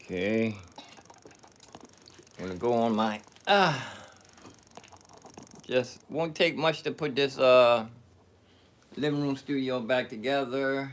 Okay. I'm gonna go on my just won't take much to put this living room studio back together.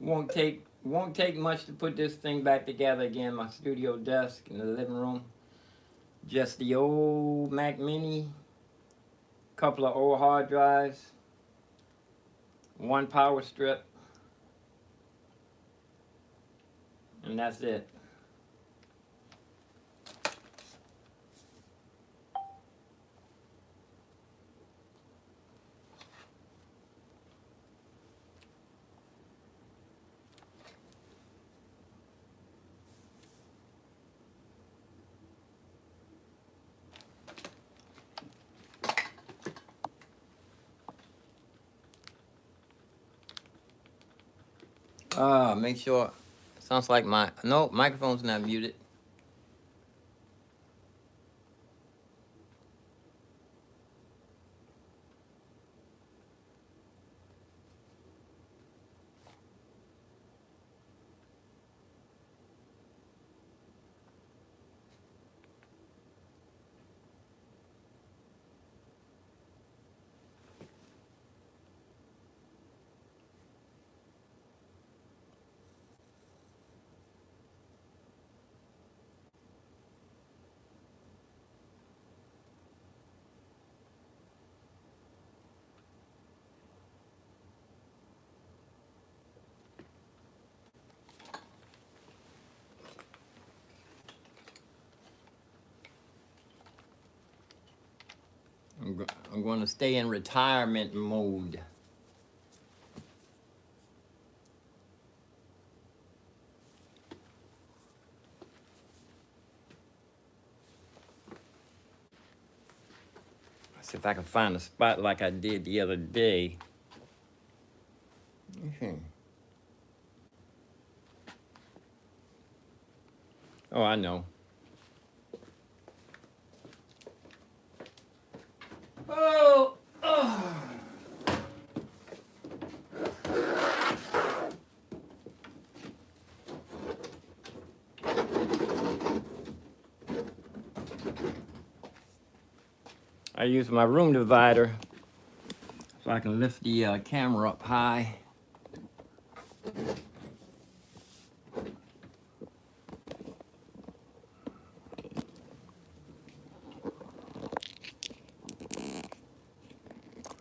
Won't take much to put this thing back together again. My studio desk in the living room. Just the old Mac Mini, couple of old hard drives, one power strip, and that's it. Make sure. Sounds like my no microphone's not muted. I'm going to stay in retirement mode. See if I can find a spot like I did the other day. Oh, I know. Oh, oh. I use my room divider so I can lift the camera up high.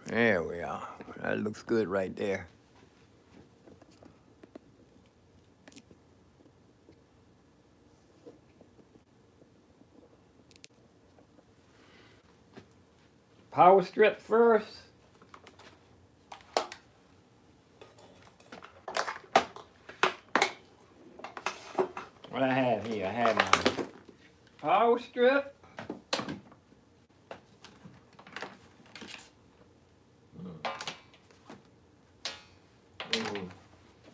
There we are. That looks good right there. Power strip first. What I have here, I have my power strip.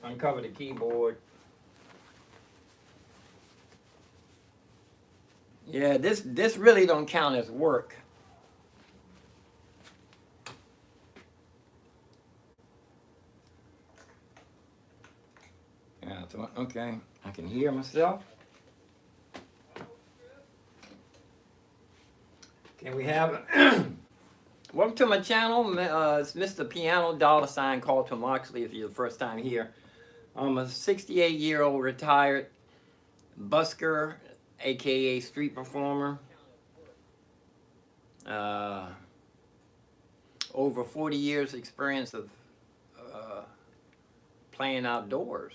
Uncover the keyboard. Yeah, this really don't count as work. Yeah, so, okay, I can hear myself. Okay, we have. Welcome to my channel. It's Mr. Piano $ called to Moxley if you're the first time here. I'm a 68-year-old retired busker, aka street performer. Over 40 years experience of playing outdoors.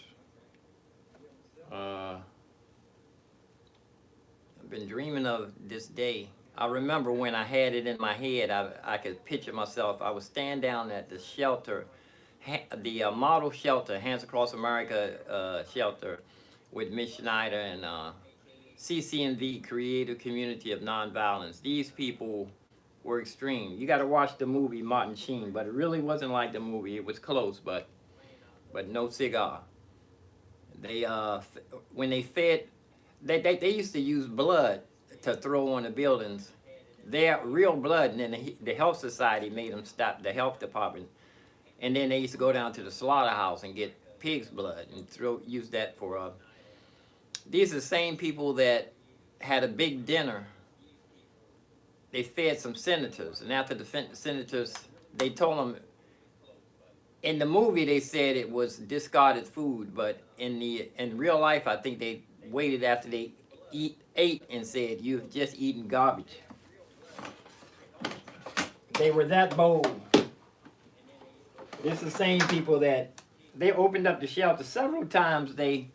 I've been dreaming of this day. I remember when I had it in my head, I could picture myself. I was standing down at the shelter, the model shelter, Hands Across America shelter, with Miss Schneider and CCNV, Creative Community of Nonviolence. These people were extreme. You got to watch the movie Martin Sheen, but it really wasn't like the movie. It was close, but no cigar. They when they fed, they used to use blood to throw on the buildings. Their real blood, and then the health society made them stop, the health department, and then they used to go down to the slaughterhouse and get pig's blood and use that for. These are the same people that had a big dinner. They fed some senators, and after the senators, they told them. In the movie, they said it was discarded food, but in real life, I think they waited after they ate and said, "You've just eaten garbage." They were that bold. This is the same people that they opened up the shelter several times. They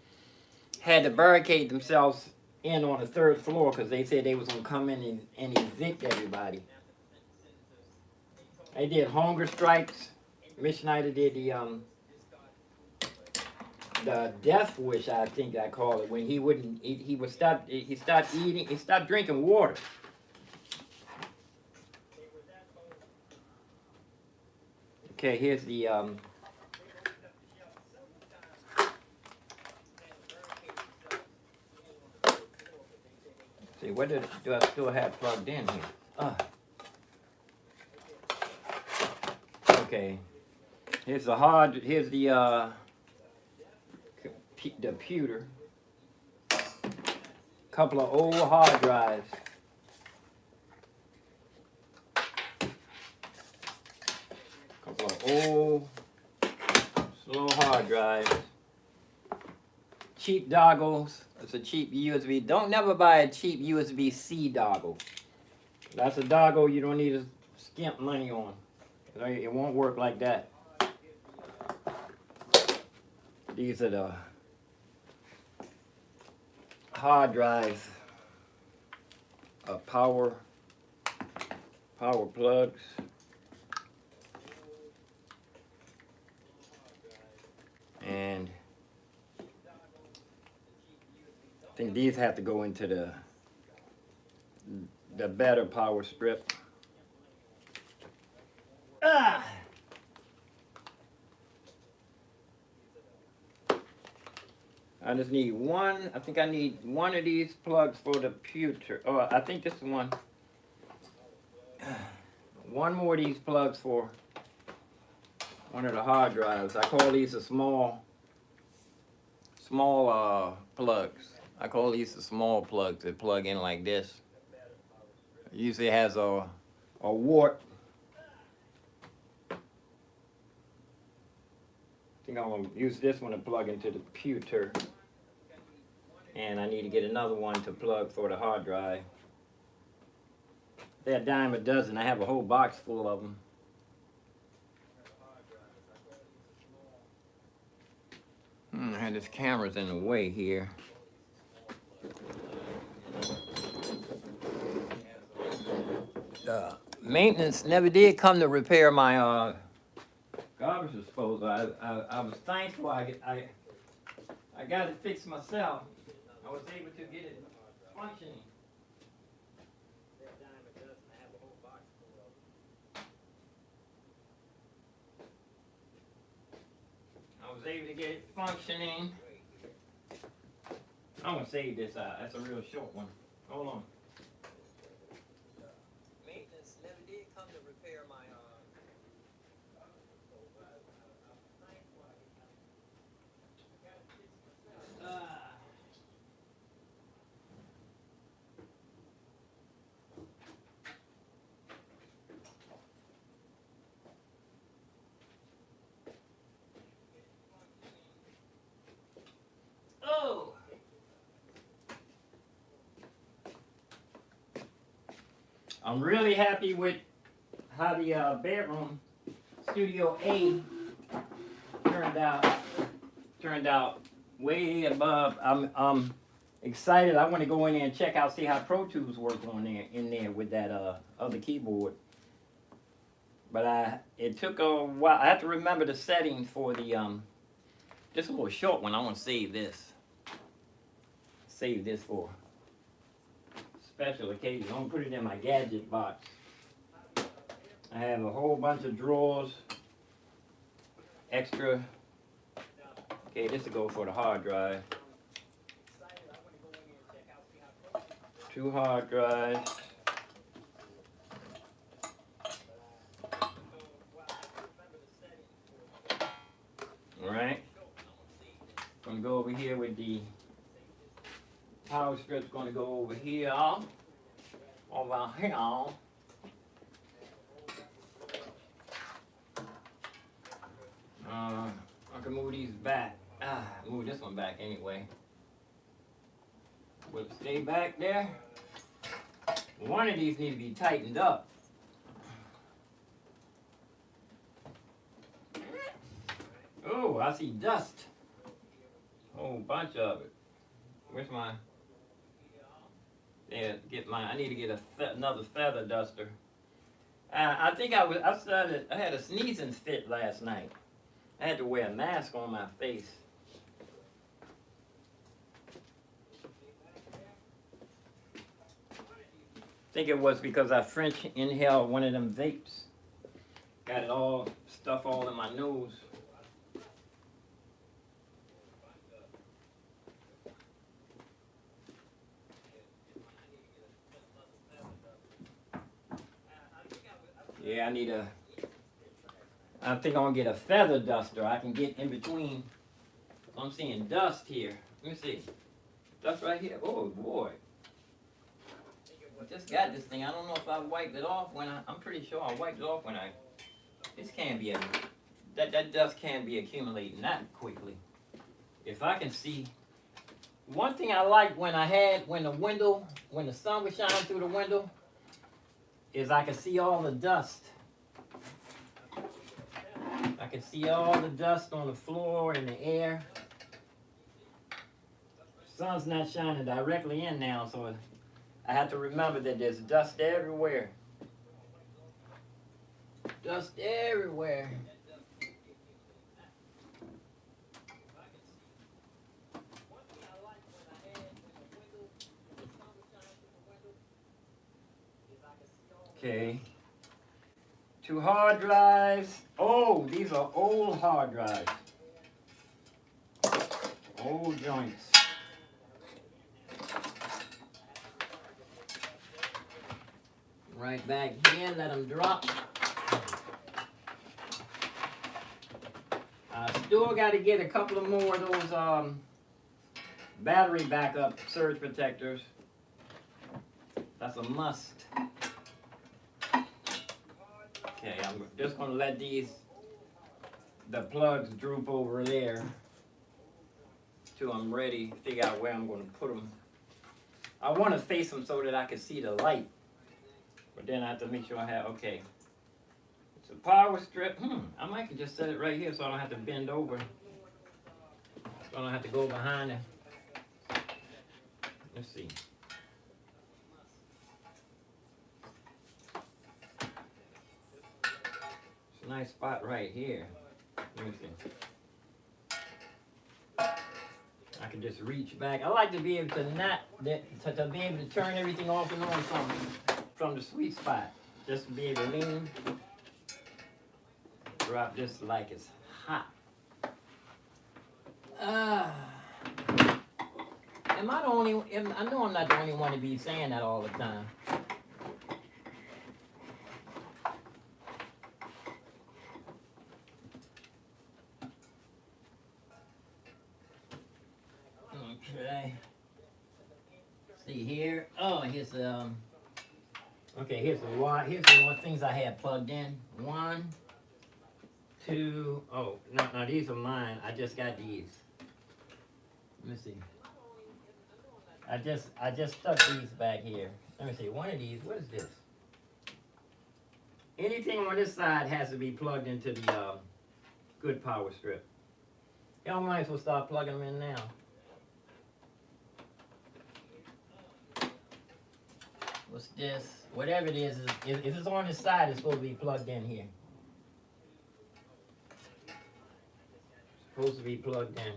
had to barricade themselves in on the third floor because they said they was gonna come in and evict everybody. They did hunger strikes. Miss Schneider did the death wish, I think I call it, when he wouldn't eat, he stopped eating, he stopped drinking water. Okay, here's the see, what do I still have plugged in here? Okay. Here's the computer. Couple of old hard drives. Couple of old slow hard drives. Cheap doggles. It's a cheap USB. Don't never buy a cheap USB-C doggle. That's a doggle you don't need to skimp money on. It won't work like that. These are the hard drives, power plugs. And I think these have to go into the better power strip. I just need one. I think I need one of these plugs for the computer. Oh, I think this is one. One more of these plugs for one of the hard drives. I call these the small plugs. I call these the small plugs that plug in like this. It usually has a wart. I think I'm going to use this one to plug into the computer. And I need to get another one to plug for the hard drive. They're a dime a dozen. I have a whole box full of them. I had this camera's in the way here. Maintenance never did come to repair my garbage disposal. I was thankful I got it fixed myself. I was able to get it functioning. I was able to get it functioning. I'm gonna save this out. That's a real short one. Hold on. Maintenance never did come to repair my I'm really happy with how the bedroom, Studio A, turned out way above. excited. I want to go in there and check out, see how Pro Tools work on there in there with that other keyboard. But it took a while. I have to remember the settings for the just a little short one. I want to save this. Save this for special occasion. I'm gonna put it in my gadget box. I have a whole bunch of drawers, extra. Okay, this will go for the hard drive. 2 hard drives. All right. I'm gonna go over here with the power strip's gonna go over here. Over here. I can move these back. Move this one back anyway. Will it stay back there? One of these needs to be tightened up. Oh, I see dust. Whole bunch of it. Where's my? Yeah, I need to get another feather duster. I think I had a sneezing fit last night. I had to wear a mask on my face. I think it was because I French inhaled one of them vapes. Got it all, stuff all in my nose. Yeah, I think I'm gonna get a feather duster. I can get in between. I'm seeing dust here. Let me see. Dust right here. Oh boy. I just got this thing. I don't know if I wiped it off I'm pretty sure I wiped it off this can't be that dust can be accumulating that quickly. If I can see, one thing I liked when the sun was shining through the window, is I could see all the dust. I could see all the dust on the floor and the air. Sun's not shining directly in now, so I have to remember that there's dust everywhere. Dust everywhere. Okay. 2 hard drives. Oh, these are old hard drives. Old joints. Right back here, let them drop. I still got to get a couple of more of those battery backup surge protectors. That's a must. Okay, I'm just going to let the plugs droop over there till I'm ready to figure out where I'm going to put them. I want to face them so that I can see the light. But then I have to make sure I have, okay. It's a power strip. I might just set it right here so I don't have to bend over. So I don't have to go behind it. Let's see. It's a nice spot right here. Let me see. I can just reach back. I like to be able to to be able to turn everything off and on from the sweet spot. Just to be able to lean, drop just like it's hot. Am I the only? I know I'm not the only one to be saying that all the time. Okay. See here. Oh, here's okay, here's the one things I had plugged in. 1, 2. Oh, no, these are mine. I just got these. Let me see. I just stuck these back here. Let me see. One of these. What is this? Anything on this side has to be plugged into the good power strip. Y'all might as well start plugging them in now. What's this? Whatever it is, if it's on the side, it's supposed to be plugged in here. Supposed to be plugged in.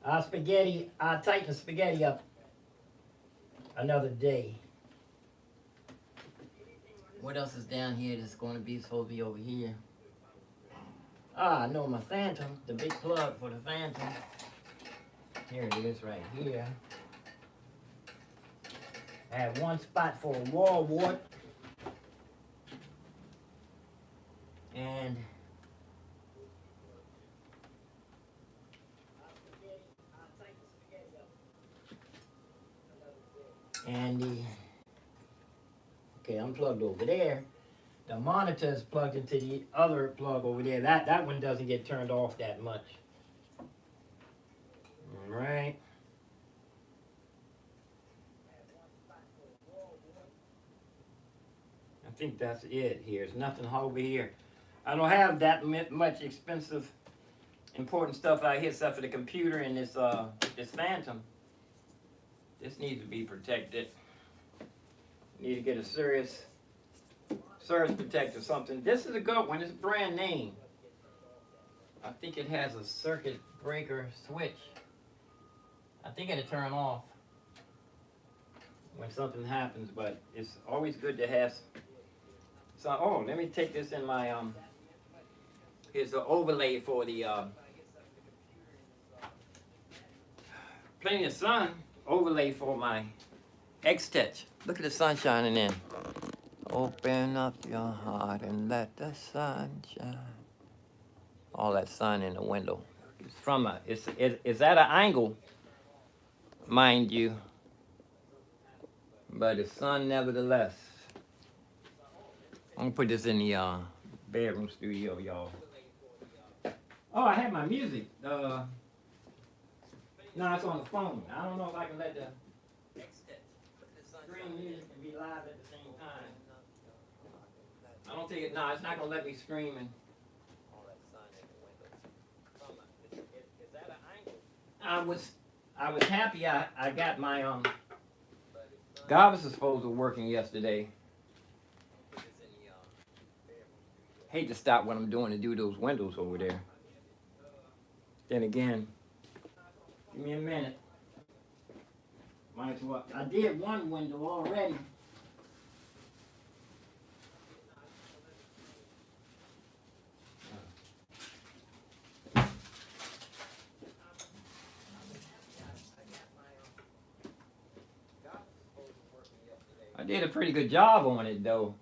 I'll tighten the spaghetti up another day. What else is down here that's going to be supposed to be over here? I know my phantom, the big plug for the phantom. Here it is right here. I have one spot for a wall wart. And okay, I'm plugged over there. The monitor is plugged into the other plug over there. That one doesn't get turned off that much. All right. I think that's it here. There's nothing over here. I don't have that much expensive, important stuff out here except for the computer and this phantom. This needs to be protected. Need to get a serious surge protector or something. This is a good one. It's a brand name. I think it has a circuit breaker switch. I think it'll turn off when something happens, but it's always good to have. So, oh, let me take this in my here's the overlay for the plenty of sun overlay for my X-Touch. Look at the sun shining in. Open up your heart and let the sun shine. All that sun in the window. It's from it's at an angle, mind you, but the sun nevertheless. I'm gonna put this in the bedroom studio, y'all. Oh, I have my music. No, it's on the phone. I don't know if I can let the stream music and be live at the same time. I don't think it. No, it's not gonna let me scream and. I was happy I got my garbage disposal working yesterday. Hate to stop what I'm doing to do those windows over there. Then again, give me a minute. Might as well. I did one window already. I did a pretty good job on it though.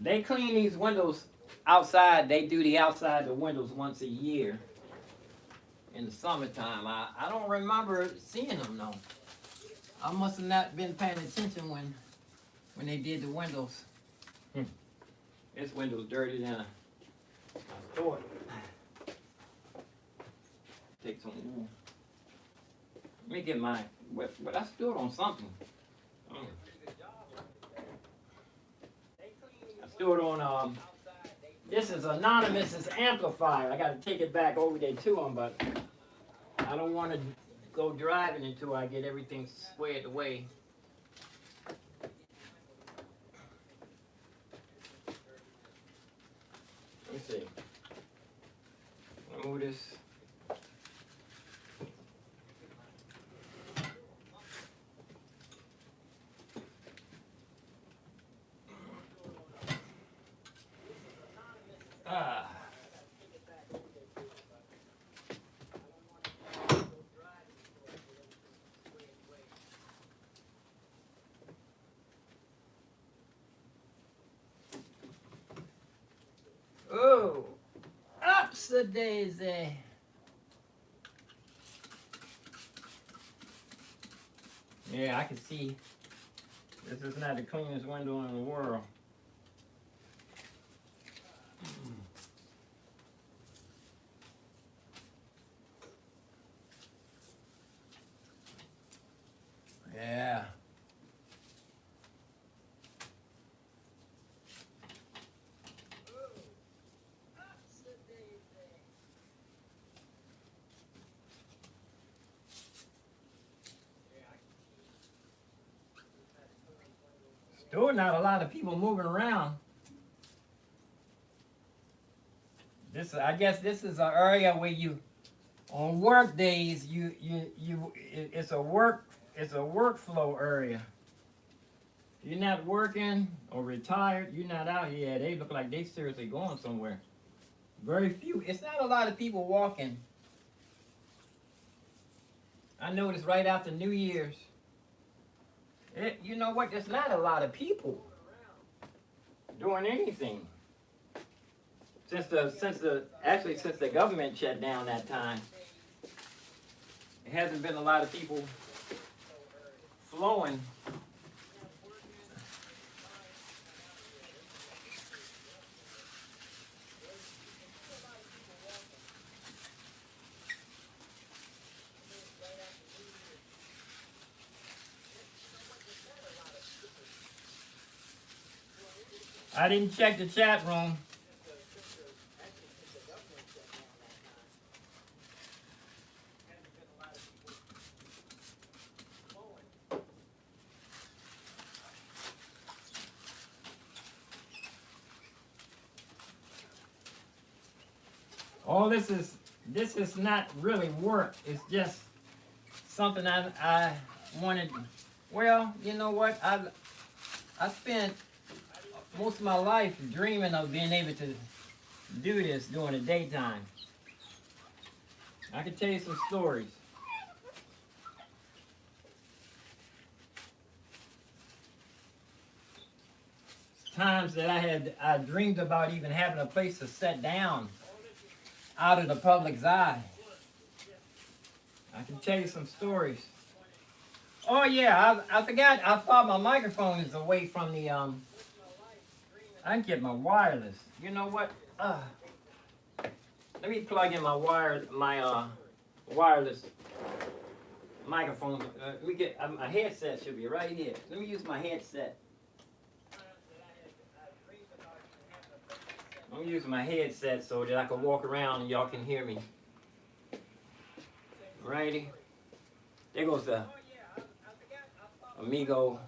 They clean these windows outside. They do the outside of the windows once a year in the summertime. I don't remember seeing them though. I must have not been paying attention when they did the windows. This window's dirtier than I thought. Take some wool. Let me get my, but I stood on something. I stood on, this is Anonymous's amplifier. I got to take it back over there to him, but I don't want to go driving until I get everything squared away. Let me see. Move this. Oh, ups a daisy. Yeah, I can see this is not the cleanest window in the world. Yeah. There were not a lot of people moving around. I guess this is an area where you, on work days, it's a workflow area. If you're not working or retired, you're not out here. They look like they seriously going somewhere. Very few. It's not a lot of people walking. I noticed right after New Year's. You know what? There's not a lot of people doing anything. Since the government shut down that time, it hasn't been a lot of people flowing. I didn't check the chat room. All this is not really work. It's just something I wanted. Well, you know what? I spent most of my life dreaming of being able to do this during the daytime. I can tell you some stories. Times that I dreamed about even having a place to sit down out of the public's eye. I can tell you some stories. Oh yeah, I forgot. I thought my microphone is away from the I can get my wireless. You know what? Let me plug in my wireless microphone. My headset should be right here. Let me use my headset. I'm using my headset so that I can walk around and y'all can hear me. Righty. There goes the Amigo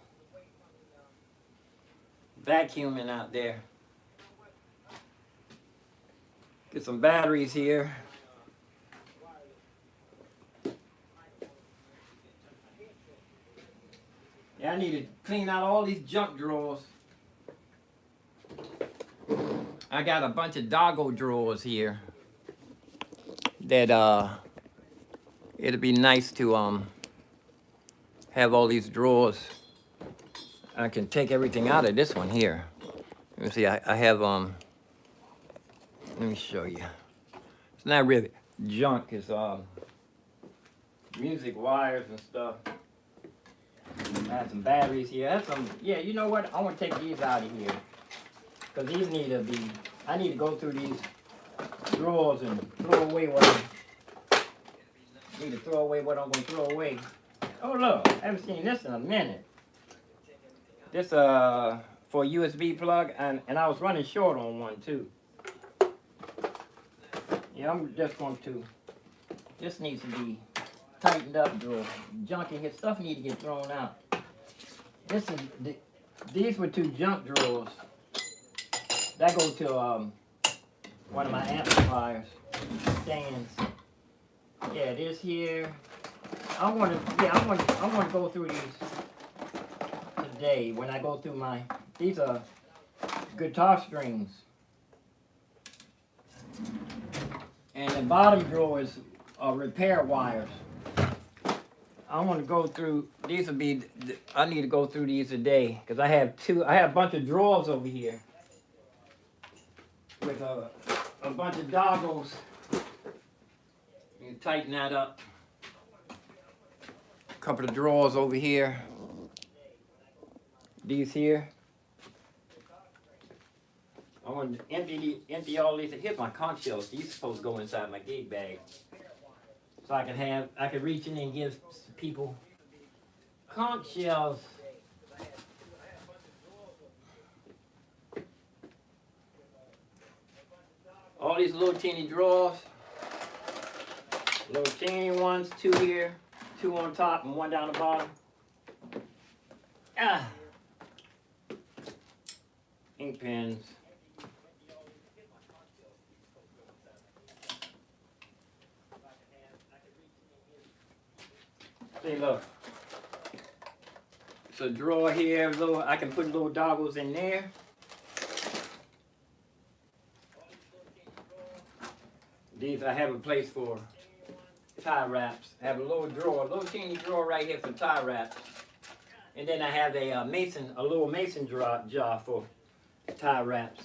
vacuuming out there. Get some batteries here. Yeah, I need to clean out all these junk drawers. I got a bunch of doggo drawers here that it'd be nice to have all these drawers. I can take everything out of this one here. Let me see, I have let me show you. It's not really junk, it's music wires and stuff. I have some batteries here. I have some, yeah, you know what? I want to take these out of here. Because these need to be, I need to go through these drawers and throw away what I need to throw away what I'm going to throw away. Oh look, I haven't seen this in a minute. This for a USB plug, and I was running short on one too. Yeah, I'm just going to, this needs to be tightened up drawer. Junk in here, stuff need to get thrown out. These were two junk drawers. That goes to one of my amplifiers stands. Yeah, this here. I want to go through these today when I go through these are guitar strings. And the bottom drawer is repair wires. I want to go through, I need to go through these today because I have a bunch of drawers over here with a bunch of doggles. You tighten that up. A couple of drawers over here. These here. I want to empty all these. Here's my conch shells. These are supposed to go inside my gig bag. So I could reach in and give people conch shells. All these little teeny drawers. Little teeny ones, two here, two on top and one down the bottom. ink pens. See, look. It's a drawer here. Little, I can put little doggles in there. These I have a place for tie wraps. I have a little drawer, a little teeny drawer right here for tie wraps. And then I have a little mason jar for tie wraps.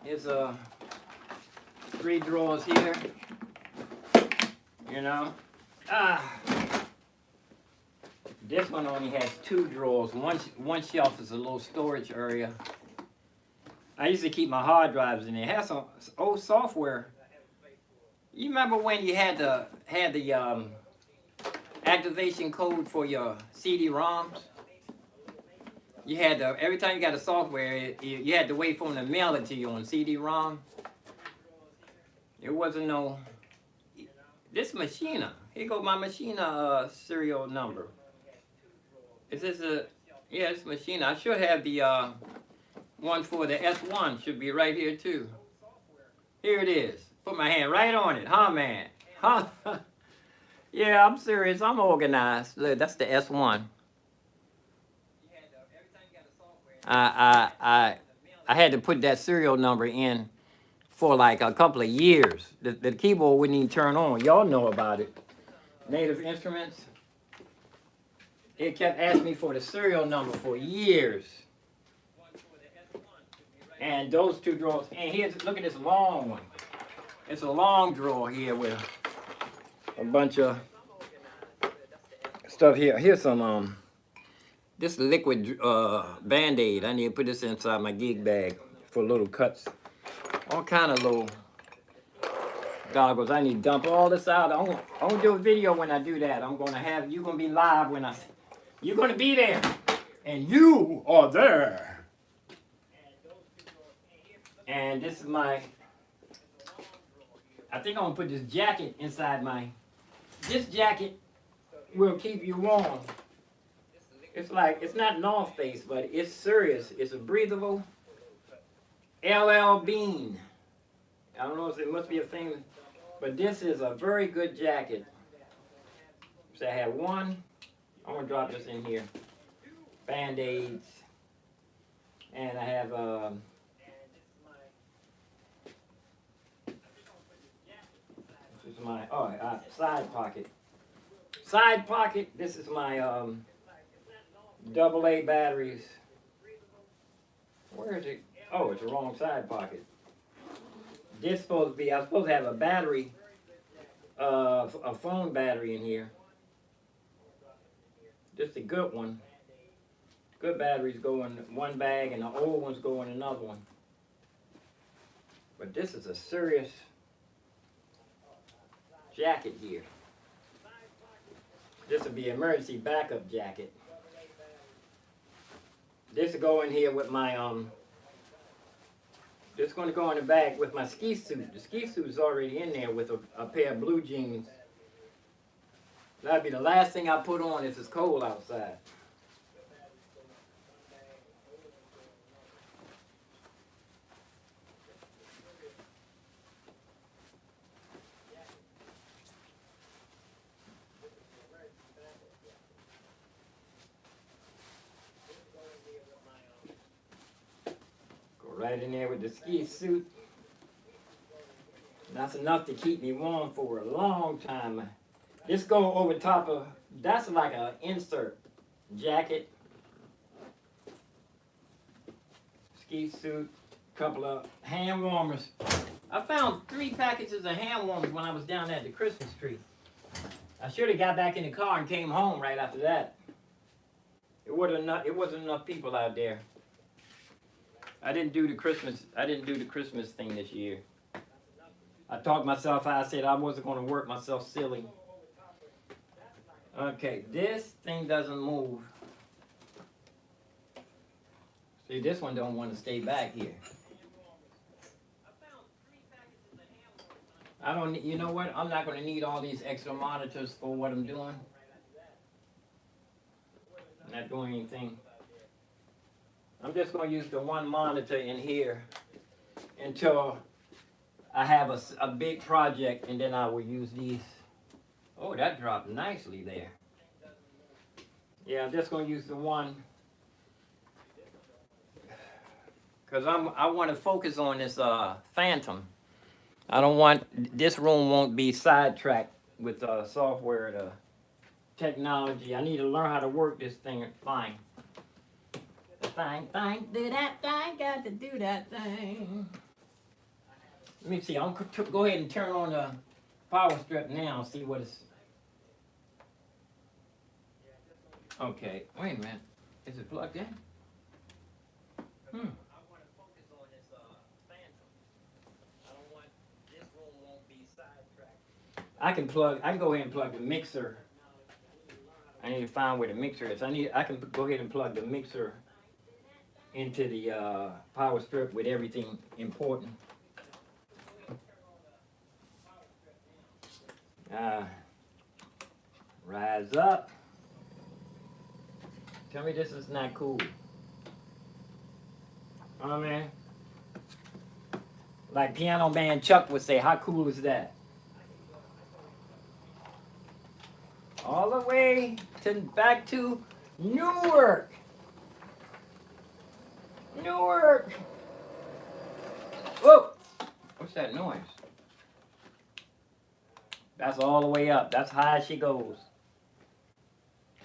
There's 3 drawers here. You know. This one only has 2 drawers. One shelf is a little storage area. I used to keep my hard drives in there. It has some old software. You remember when you had the activation code for your CD-ROMs? You had to, every time you got a software, you had to wait for them to mail it to you on CD-ROM. It wasn't no. This Machina. Here goes my Machina serial number. Is this a? Yeah, it's Machina. I should have the one for the S1. Should be right here too. Here it is. Put my hand right on it, huh, man? Huh? Yeah, I'm serious. I'm organized. Look, that's the S1. I had to put that serial number in for like a couple of years. The keyboard wouldn't even turn on. Y'all know about it. Native Instruments. It kept asking me for the serial number for years. And those 2 drawers. And here's, look at this long one. It's a long drawer here with a bunch of stuff here. Here's some this liquid Band-Aid. I need to put this inside my gig bag for little cuts. All kind of little goggles. I need to dump all this out. I'm gonna do a video when I do that. I'm gonna have you gonna be live when you're gonna be there, and you are there. And this is my. I think I'm gonna put this jacket inside this jacket will keep you warm. It's like, it's not North Face, but it's serious. It's a breathable LL Bean. I don't know if it must be a thing, but this is a very good jacket. So I have one. I'm gonna drop this in here. Band-Aids. And I have this is my side pocket. Side pocket. This is my AA batteries. Where is it? Oh, it's the wrong side pocket. This supposed to be. I'm supposed to have a battery, a phone battery in here. Just a good one. Good batteries go in one bag, and the old ones go in another one. But this is a serious jacket here. This will be an emergency backup jacket. This will go in here with my this is going to go in the bag with my ski suit. The ski suit is already in there with a pair of blue jeans. That'll be the last thing I put on if it's cold outside. Right in there with the ski suit. That's enough to keep me warm for a long time. This go over top of, that's like an insert jacket. Ski suit, couple of hand warmers. I found 3 packages of hand warmers when I was down at the Christmas tree. I should have got back in the car and came home right after that. It wasn't enough people out there. I didn't do the Christmas thing this year. I talked myself out. I said I wasn't going to work myself silly. Okay, this thing doesn't move. See, this one don't want to stay back here. I don't. You know what? I'm not going to need all these extra monitors for what I'm doing. I'm not doing anything. I'm just going to use the one monitor in here until I have a big project, and then I will use these. Oh, that dropped nicely there. Yeah, I'm just going to use the one because I want to focus on this Phantom. I don't want, this room won't be sidetracked with software, the technology. I need to learn how to work this thing fine. Do that thing, got to do that thing. Let me see, I'm gonna go ahead and turn on the power strip now, see what it's. Okay, wait a minute. Is it plugged in? I can go ahead and plug the mixer. I need to find where the mixer is. I can go ahead and plug the mixer into the power strip with everything important. Rise up. Tell me this is not cool. Oh man. Like Piano Man Chuck would say, how cool is that? All the way back to Newark. Newark. Whoa. What's that noise? That's all the way up. That's high as she goes.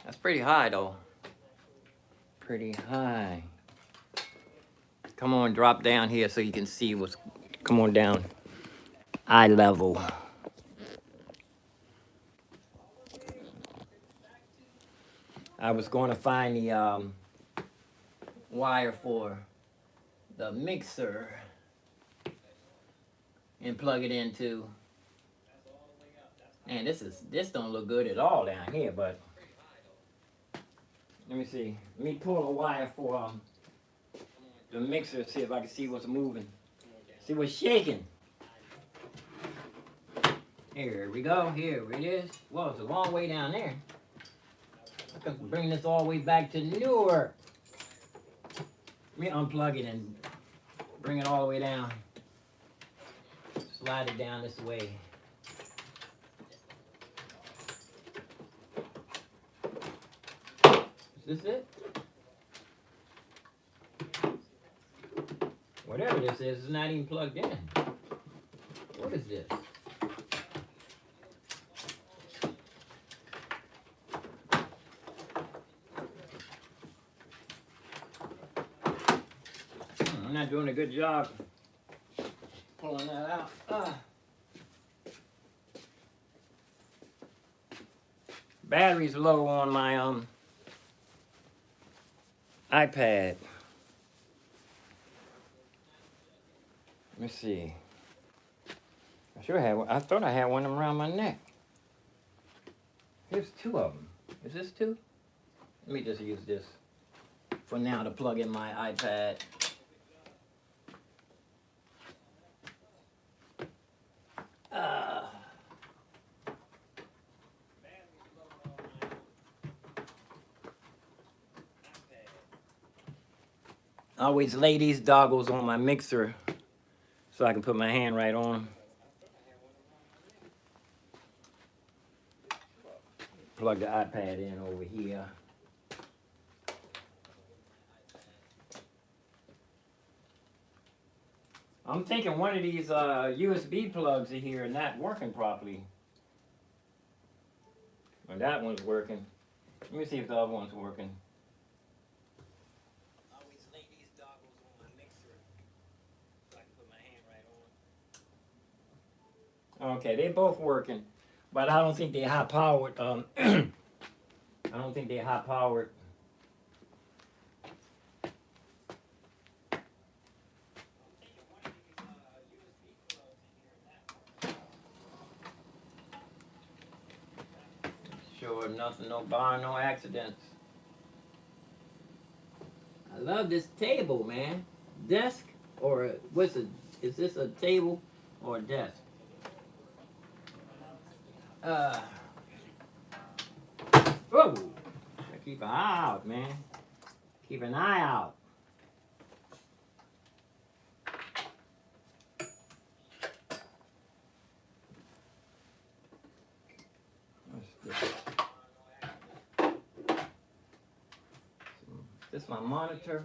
That's pretty high though. Pretty high. Come on, drop down here so you can see what's. Come on down. Eye level. I was going to find the wire for the mixer and plug it into. Man, this don't look good at all down here, but let me see. Let me pull a wire for the mixer, see if I can see what's moving. See what's shaking. Here we go. Here it is. Well, it's a long way down there. I can bring this all the way back to Newark. Let me unplug it and bring it all the way down. Slide it down this way. Is this it? Whatever this is, it's not even plugged in. What is this? I'm not doing a good job pulling that out. Battery's low on my iPad. Let me see. I thought I had one around my neck. Here's two of them. Is this two? Let me just use this for now to plug in my iPad. I always lay these doggles on my mixer so I can put my hand right on them. Plug the iPad in over here. I'm thinking one of these USB plugs in here are not working properly. Well, that one's working. Let me see if the other one's working. I always lay these doggles on my mixer so I can put my hand right on. Okay, they're both working, but I don't think they're high powered. I don't think they're high powered. Sure, nothing, no bar, no accidents. I love this table, man. Desk or what's it? Is this a table or a desk? Whoa! Keep an eye out, man. Keep an eye out. This is my monitor.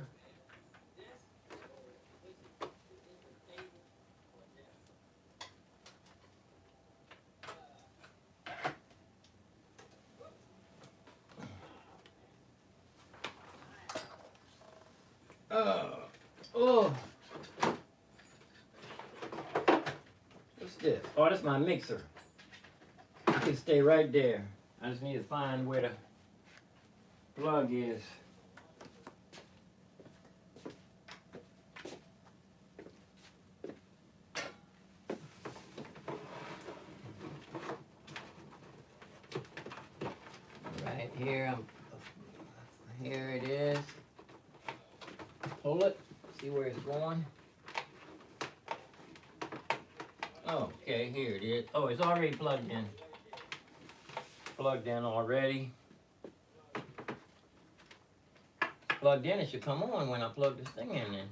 Oh. What's this? Oh, that's my mixer. It can stay right there. I just need to find where the plug is. Right here, here it is. Pull it, see where it's going. Oh, okay, here it is. Oh, it's already plugged in. Plugged in already. Plugged in, it should come on when I plug this thing in then.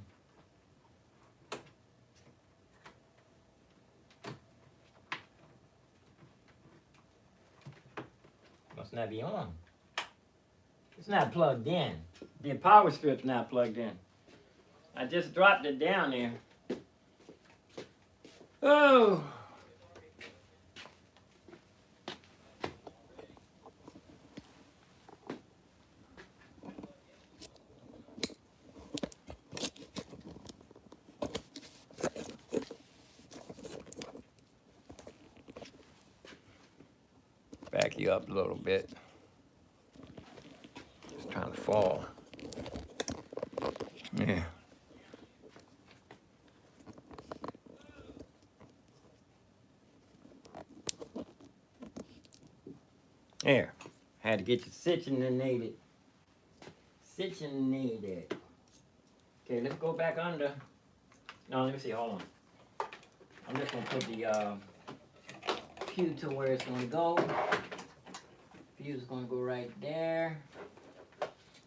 Must not be on. It's not plugged in. The power strip's not plugged in. I just dropped it down there. Oh! Back you up a little bit. Just trying to fall. Yeah. There. Had to get you situated. Situated. Okay, let's go back under. No, let me see. Hold on. I'm just gonna put the pew to where it's gonna go. Pew is gonna go right there,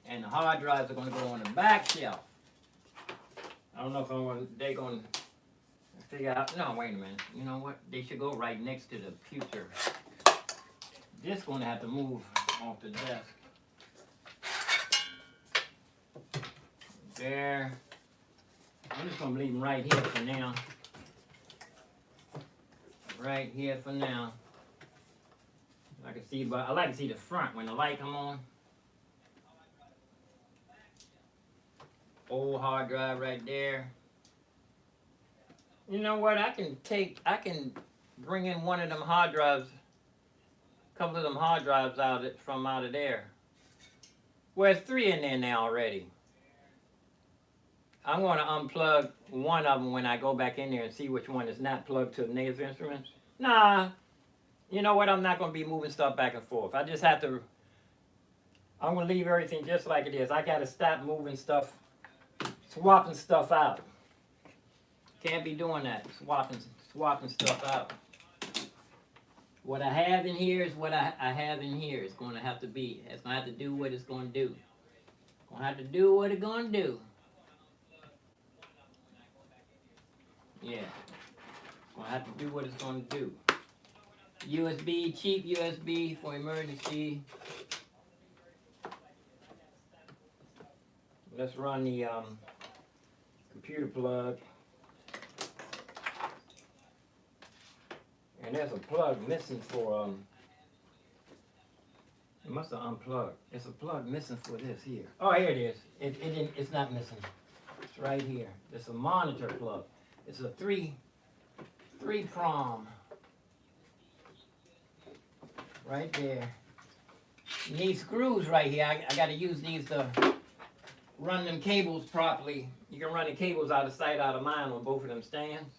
and the hard drives are gonna go on the back shelf. I don't know if they're gonna figure out. No, wait a minute. You know what? They should go right next to the pewter. This gonna have to move off the desk. There. I'm just gonna leave them right here for now. Right here for now. I can see, but I like to see the front when the light come on. Old hard drive right there. You know what? I can bring in one of them hard drives. A couple of them hard drives from out of there. Well, there's 3 in there now already. I'm going to unplug one of them when I go back in there and see which one is not plugged to the Native Instruments. Nah, you know what? I'm not going to be moving stuff back and forth. I just have to, I'm going to leave everything just like it is. I got to stop moving stuff, swapping stuff out. Can't be doing that, swapping stuff out. What I have in here is what I have in here. It's going to have to be. It's going to have to do what it's going to do. It's going to have to do what it's going to do. Yeah. It's going to have to do what it's going to do. USB, cheap USB for emergency. Let's run the computer plug. And there's a plug missing for, it must have unplugged. There's a plug missing for this here. Oh, here it is. It's not missing. It's right here. It's a monitor plug. It's a three prong. Right there. You need screws right here. I got to use these to run them cables properly. You can run the cables out of sight, out of mind on both of them stands.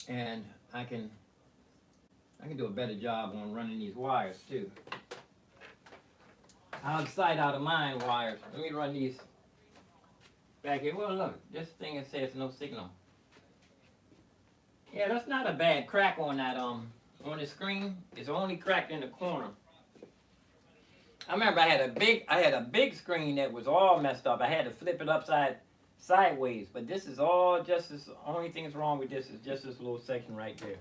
And I can do a better job on running these wires too. Out of sight, out of mind wires. Let me run these back here. Well, look, this thing it says no signal. Yeah, that's not a bad crack on that on the screen. It's only cracked in the corner. I remember I had a big screen that was all messed up. I had to flip it upside sideways. But this is all just this. Only thing that's wrong with this is just this little section right there.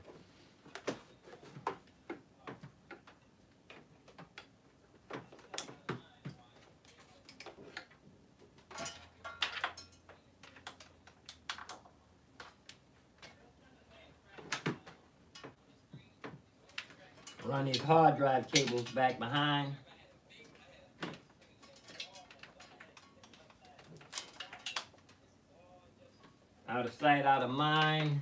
Run these hard drive cables back behind. Out of sight, out of mind.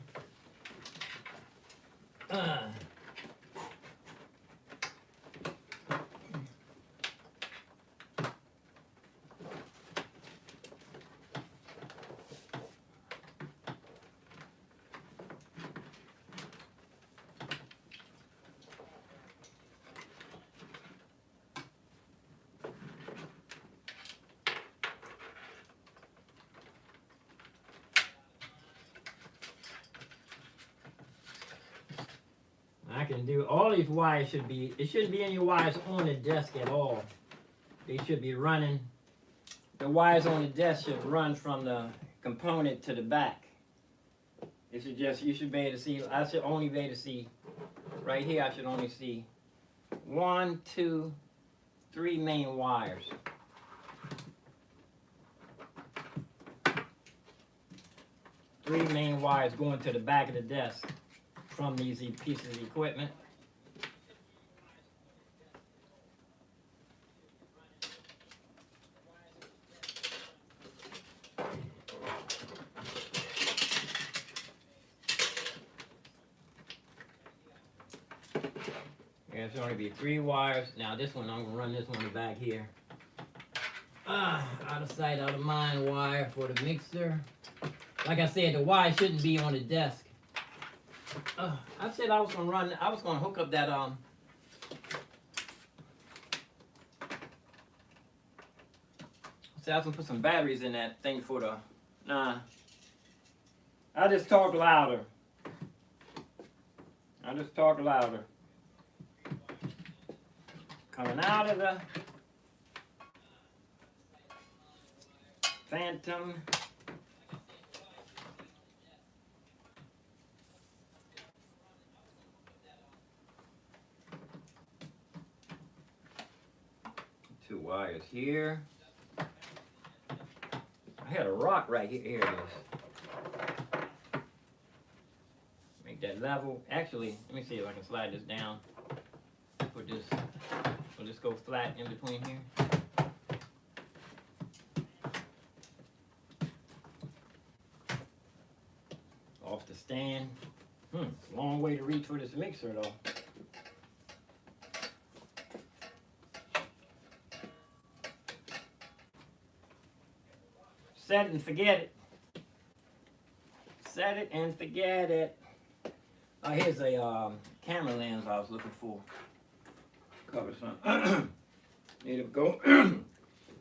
I can do all these wires it shouldn't be any wires on the desk at all. They should be running. The wires on the desk should run from the component to the back. It should just, you should be able to see, I should only be able to see, right here I should only see 1, 2, 3 main wires. Three main wires going to the back of the desk from these pieces of equipment. There's only be 3 wires. Now this one, I'm gonna run this one back here. Out of sight, out of mind wire for the mixer. Like I said, the wire shouldn't be on the desk. I said I was gonna hook up that I said I was gonna put some batteries in that thing for the, nah. I just talk louder. Coming out of the Phantom. Two wires here. I had a rock right here. Here it is. Make that level. Actually, let me see if I can slide this down. Put this, will this go flat in between here? Off the stand. It's a long way to reach for this mixer though. Set it and forget it. Set it and forget it. Here's a camera lens I was looking for. Cover some. Need to go.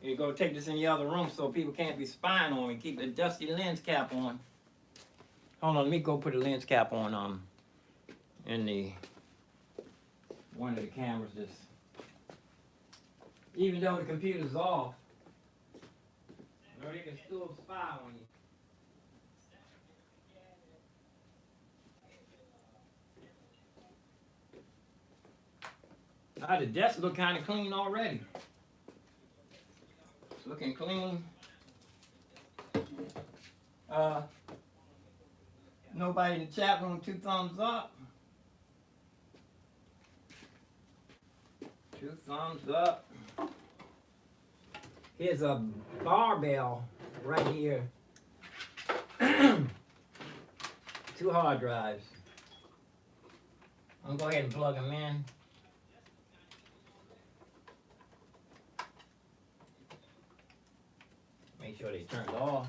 Need to go take this in the other room so people can't be spying on me. Keep the dusty lens cap on. Hold on, let me go put a lens cap on in the one of the cameras. Just even though the computer's off, they can still spy on you. The desk look kind of clean already. It's looking clean. Nobody in the chat room, 2 thumbs up. 2 thumbs up. Here's a barbell right here. 2 hard drives. I'm gonna go ahead and plug them in. Make sure they turned off.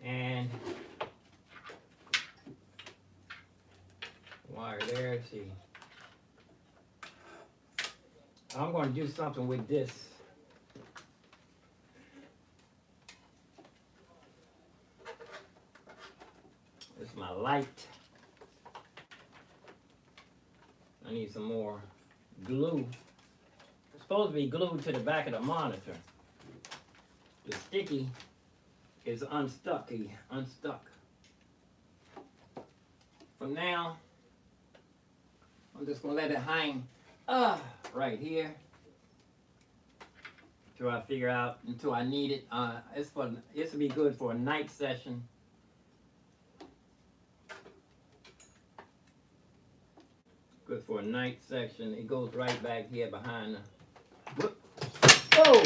And wire there, let's see. I'm going to do something with this. This is my light. I need some more glue. It's supposed to be glued to the back of the monitor. sticky is unstuck. For now, I'm just gonna let it hang right here until I figure out, until I need it. This will be good for a night session. Good for a night section. It goes right back here behind the. Whoop. Oh!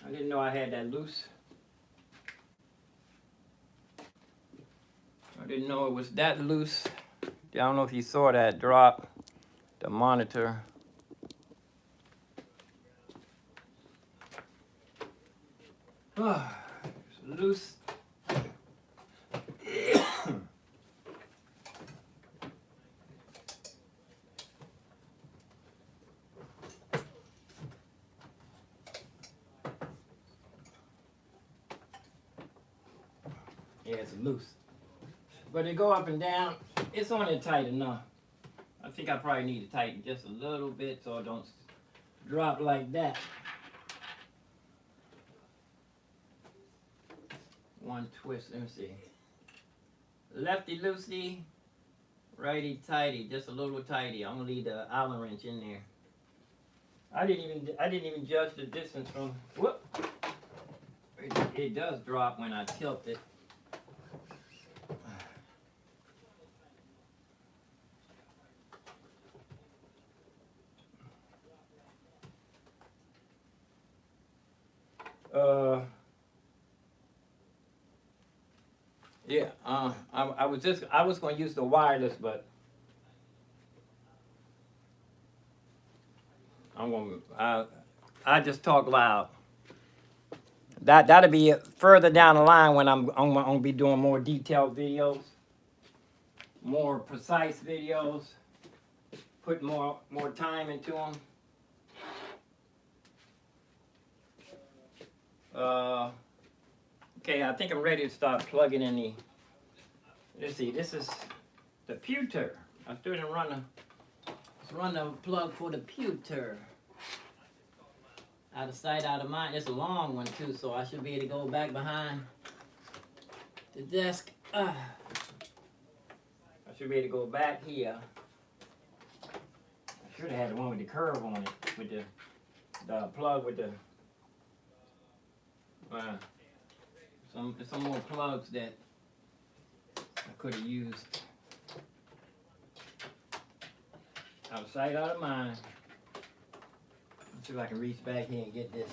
I didn't know I had that loose. I didn't know it was that loose. I don't know if you saw that drop, the monitor. Oh, it's loose. Yeah, it's loose. But it go up and down. It's only tight enough. I think I probably need to tighten just a little bit so it don't drop like that. One twist, let me see. Lefty loosey, righty tighty, just a little tighty. I'm gonna leave the Allen wrench in there. I didn't even judge the distance from. Whoop! It does drop when I tilt it. Yeah, I was going to use the wireless, but I just talk loud. That'll be further down the line when I'm going to be doing more detailed videos, more precise videos, put more time into them. Okay, I think I'm ready to start plugging in the. Let's see, this is the pewter. I still didn't run the plug for the pewter. Out of sight, out of mind. It's a long one too, so I should be able to go back behind the desk. I should be able to go back here. I should have had the one with the curve on it, with the plug with the. Some more plugs that I could have used. Out of sight, out of mind. Let's see if I can reach back here and get this.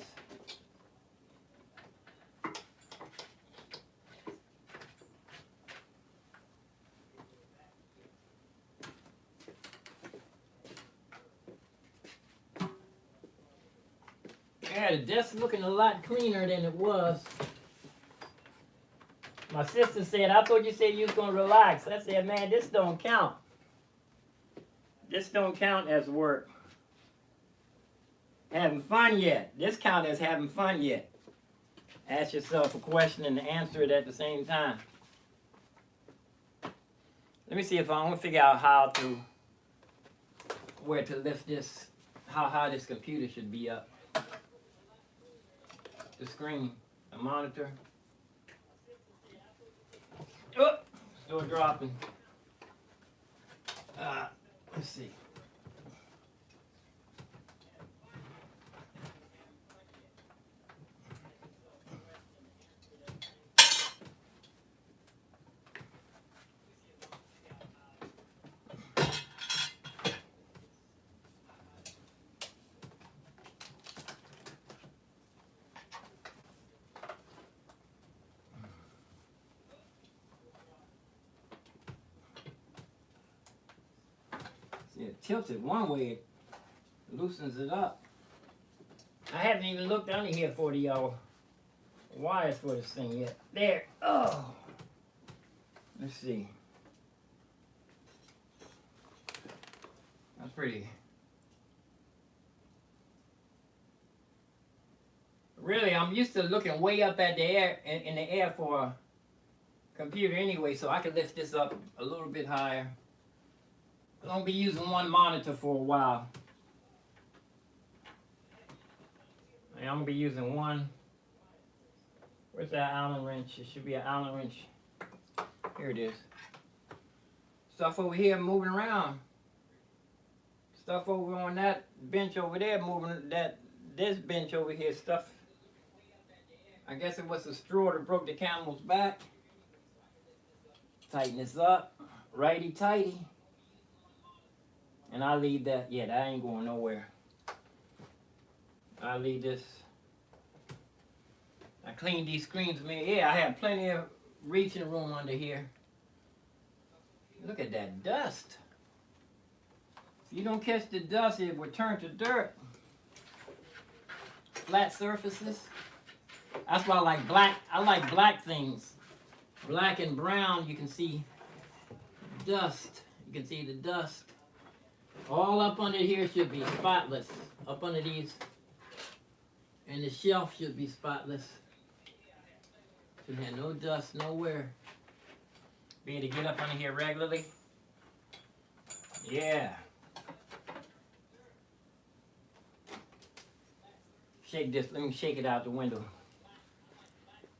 Yeah, the desk looking a lot cleaner than it was. My sister said, I thought you said you was going to relax. I said, man, this don't count. This don't count as work. Having fun yet. This count as having fun yet. Ask yourself a question and answer it at the same time. Let me see if I want to figure out where to lift this, how high this computer should be up. The screen, the monitor. Oh, still dropping. Let's see. It tilts it one way, it loosens it up. I haven't even looked under here for the wires for this thing yet. There. Oh. Let's see. That's pretty. Really, I'm used to looking way up at the air in the air for a computer anyway, so I can lift this up a little bit higher. I'm going to be using one monitor for a while. I'm going to be using one Where's that Allen wrench? It should be an Allen wrench. Here it is. Stuff over here moving around. Stuff over on that bench over there moving. This bench over here stuff. I guess it was the straw that broke the camel's back. Tighten this up. Righty tighty. And I'll leave that. Yeah, that ain't going nowhere. I'll leave this. I cleaned these screens. Yeah, I had plenty of reaching room under here. Look at that dust. If you don't catch the dust, it will turn to dirt. Flat surfaces. That's why I like black. I like black things. Black and brown, you can see dust. You can see the dust. All up under here should be spotless. Up under these. And the shelf should be spotless. Should have no dust nowhere. Be able to get up under here regularly. Yeah. Shake this. Let me shake it out the window.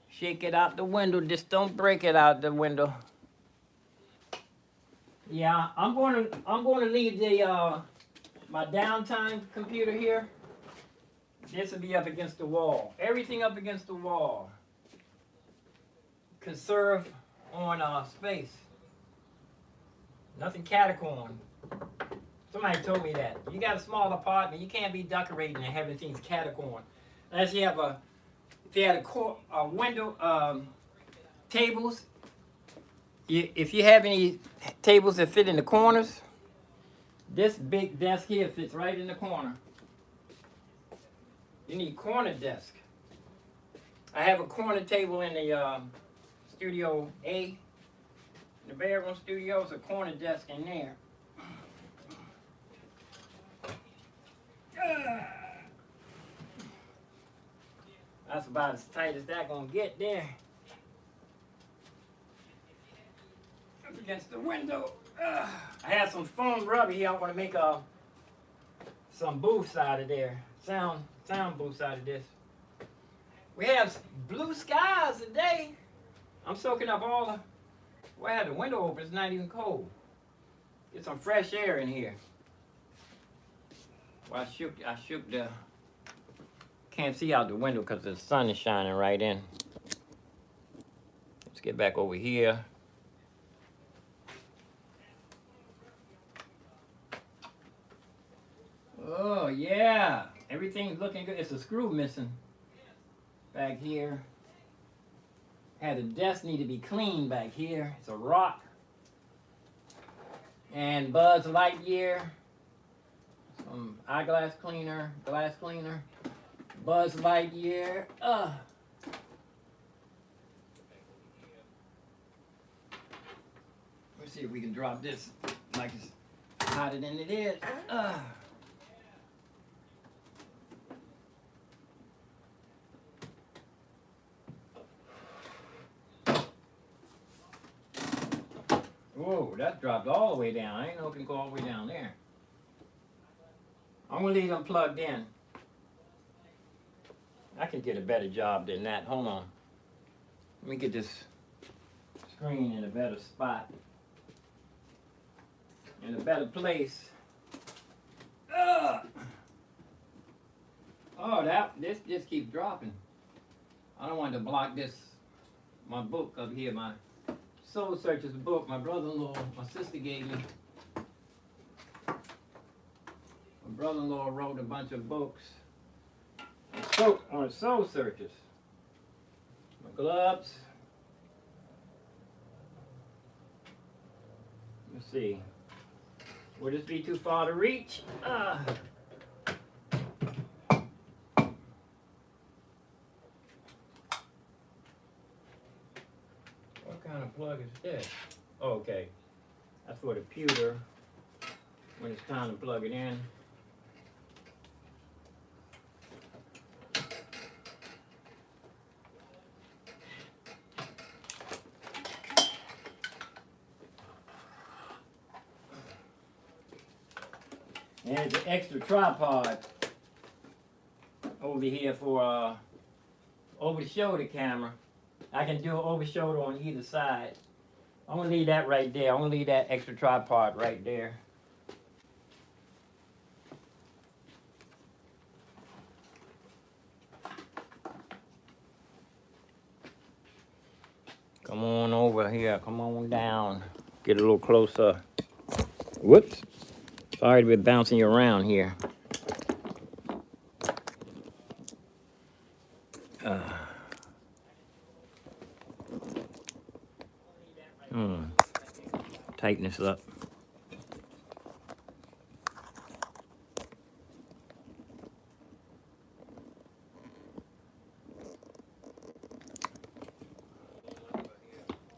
Shake it out the window. Just don't break it out the window. Yeah, I'm going to leave the my downtime computer here. This will be up against the wall. Everything up against the wall. Conserve on space. Nothing catacomb. Somebody told me that. You got a small apartment, you can't be decorating and having things catacomb. Unless you have if you had a window, tables. If you have any tables that fit in the corners, this big desk here fits right in the corner. You need corner desk. I have a corner table in the studio A. In the bedroom studio, it's a corner desk in there. That's about as tight as that's gonna get there. Up against the window. I have some foam rubber here. I want to make some booths out of there. Sound booths out of this. We have blue skies today. I'm soaking up all the. Well, I had the window open. It's not even cold. Get some fresh air in here. Well, I shook the. Can't see out the window because the sun is shining right in. Let's get back over here. Oh yeah, everything's looking good. It's a screw missing back here. Had the desk need to be cleaned back here. It's a rock. And Buzz Lightyear. Some eyeglass cleaner, glass cleaner. Buzz Lightyear. Let's see if we can drop this like it's hotter than it is. Whoa, that dropped all the way down. I ain't know it can go all the way down there. I'm gonna leave them plugged in. I can get a better job than that. Hold on. Let me get this screen in a better spot. In a better place. Oh, this just keeps dropping. I don't want to block this, my book up here, my Soul Searchers book my brother-in-law, my sister gave me. My brother-in-law wrote a bunch of books on Soul Searchers. My gloves. Let's see. Would this be too far to reach? What kind of plug is this? Oh, okay. That's for the pewter when it's time to plug it in. And there's an extra tripod over here for over the shoulder camera. I can do it over shoulder on either side. I'm gonna leave that right there. I'm gonna leave that extra tripod right there. Come on over here. Come on down. Get a little closer. Whoops. Sorry to be bouncing you around here. Uh, Tighten this up.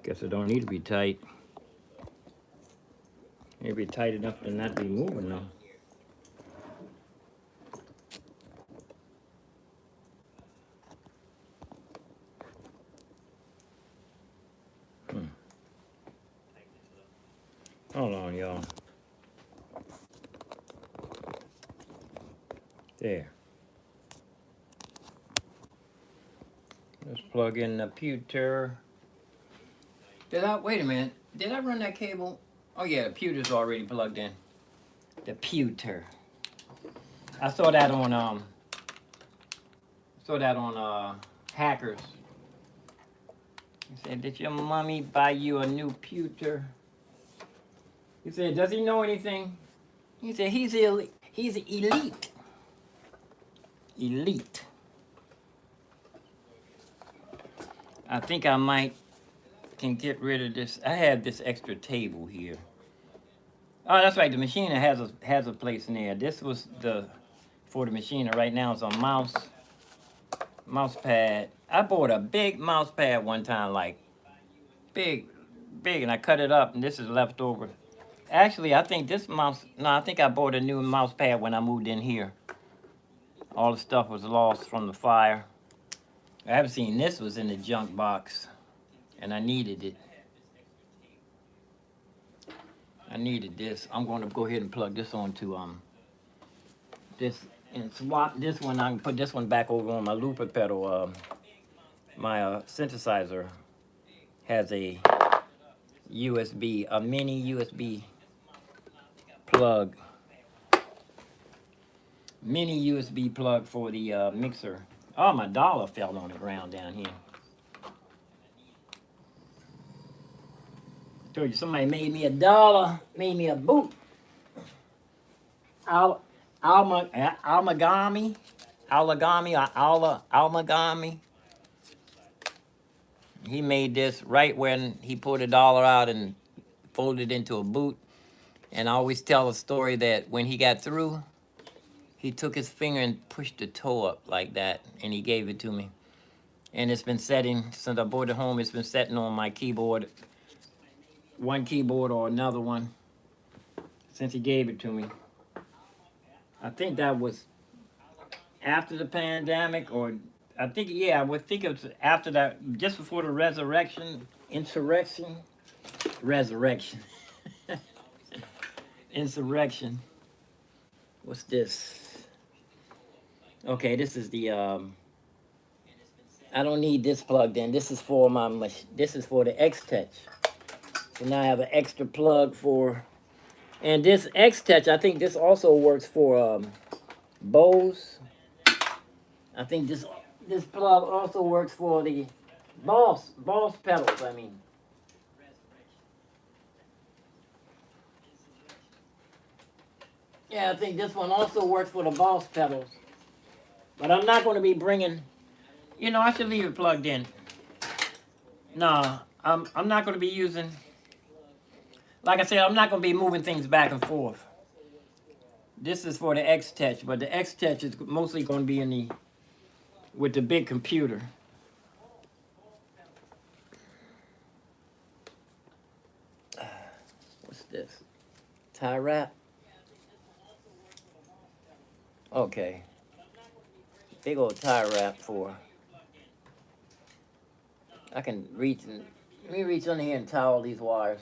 Guess it don't need to be tight. Maybe tight enough to not be moving though. Hold on, y'all. There. Let's plug in the pewter. Wait a minute. Did I run that cable? Oh yeah, the pewter's already plugged in. The pewter. I saw that on Hackers. He said, did your mommy buy you a new pewter? He said, does he know anything? He said, he's elite. He's elite. Elite. I think I might can get rid of this. I have this extra table here. Oh, that's right. The machine has a place in there. This was for the machine. Right now it's a mouse pad. I bought a big mouse pad one time, like big, and I cut it up, and this is left over. Actually, I think I think I bought a new mouse pad when I moved in here. All the stuff was lost from the fire. I haven't seen this was in the junk box, and I needed it. I needed this. I'm going to go ahead and plug this onto this and swap this one. I can put this one back over on my looper pedal. My synthesizer has a mini USB plug. Mini USB plug for the mixer. Oh, my dollar fell on the ground down here. I told you somebody made me $1, made me a boot. Almagami. He made this right when he pulled $1 out and folded it into a boot. And I always tell a story that when he got through, he took his finger and pushed the toe up like that, and he gave it to me. And it's been setting, since I brought it home, it's been setting on my keyboard, one keyboard or another one, since he gave it to me. I think that was after the pandemic, or I think, yeah, I would think it was after that, just before the insurrection. Insurrection. What's this? Okay, this is the, I don't need this plugged in. This is for this is for the X-Touch. So now I have an extra plug for, and this X-Touch, I think this also works for Bose. I think this plug also works for the Boss pedals, I mean. Yeah, I think this one also works for the Boss pedals. But I'm not going to be bringing, I should leave it plugged in. No, I'm not going to be using, like I said, I'm not going to be moving things back and forth. This is for the X-Touch, but the X-Touch is mostly going to be with the big computer. What's this? Tie wrap? Okay. Big old tie wrap for. I can reach let me reach under here and tie all these wires.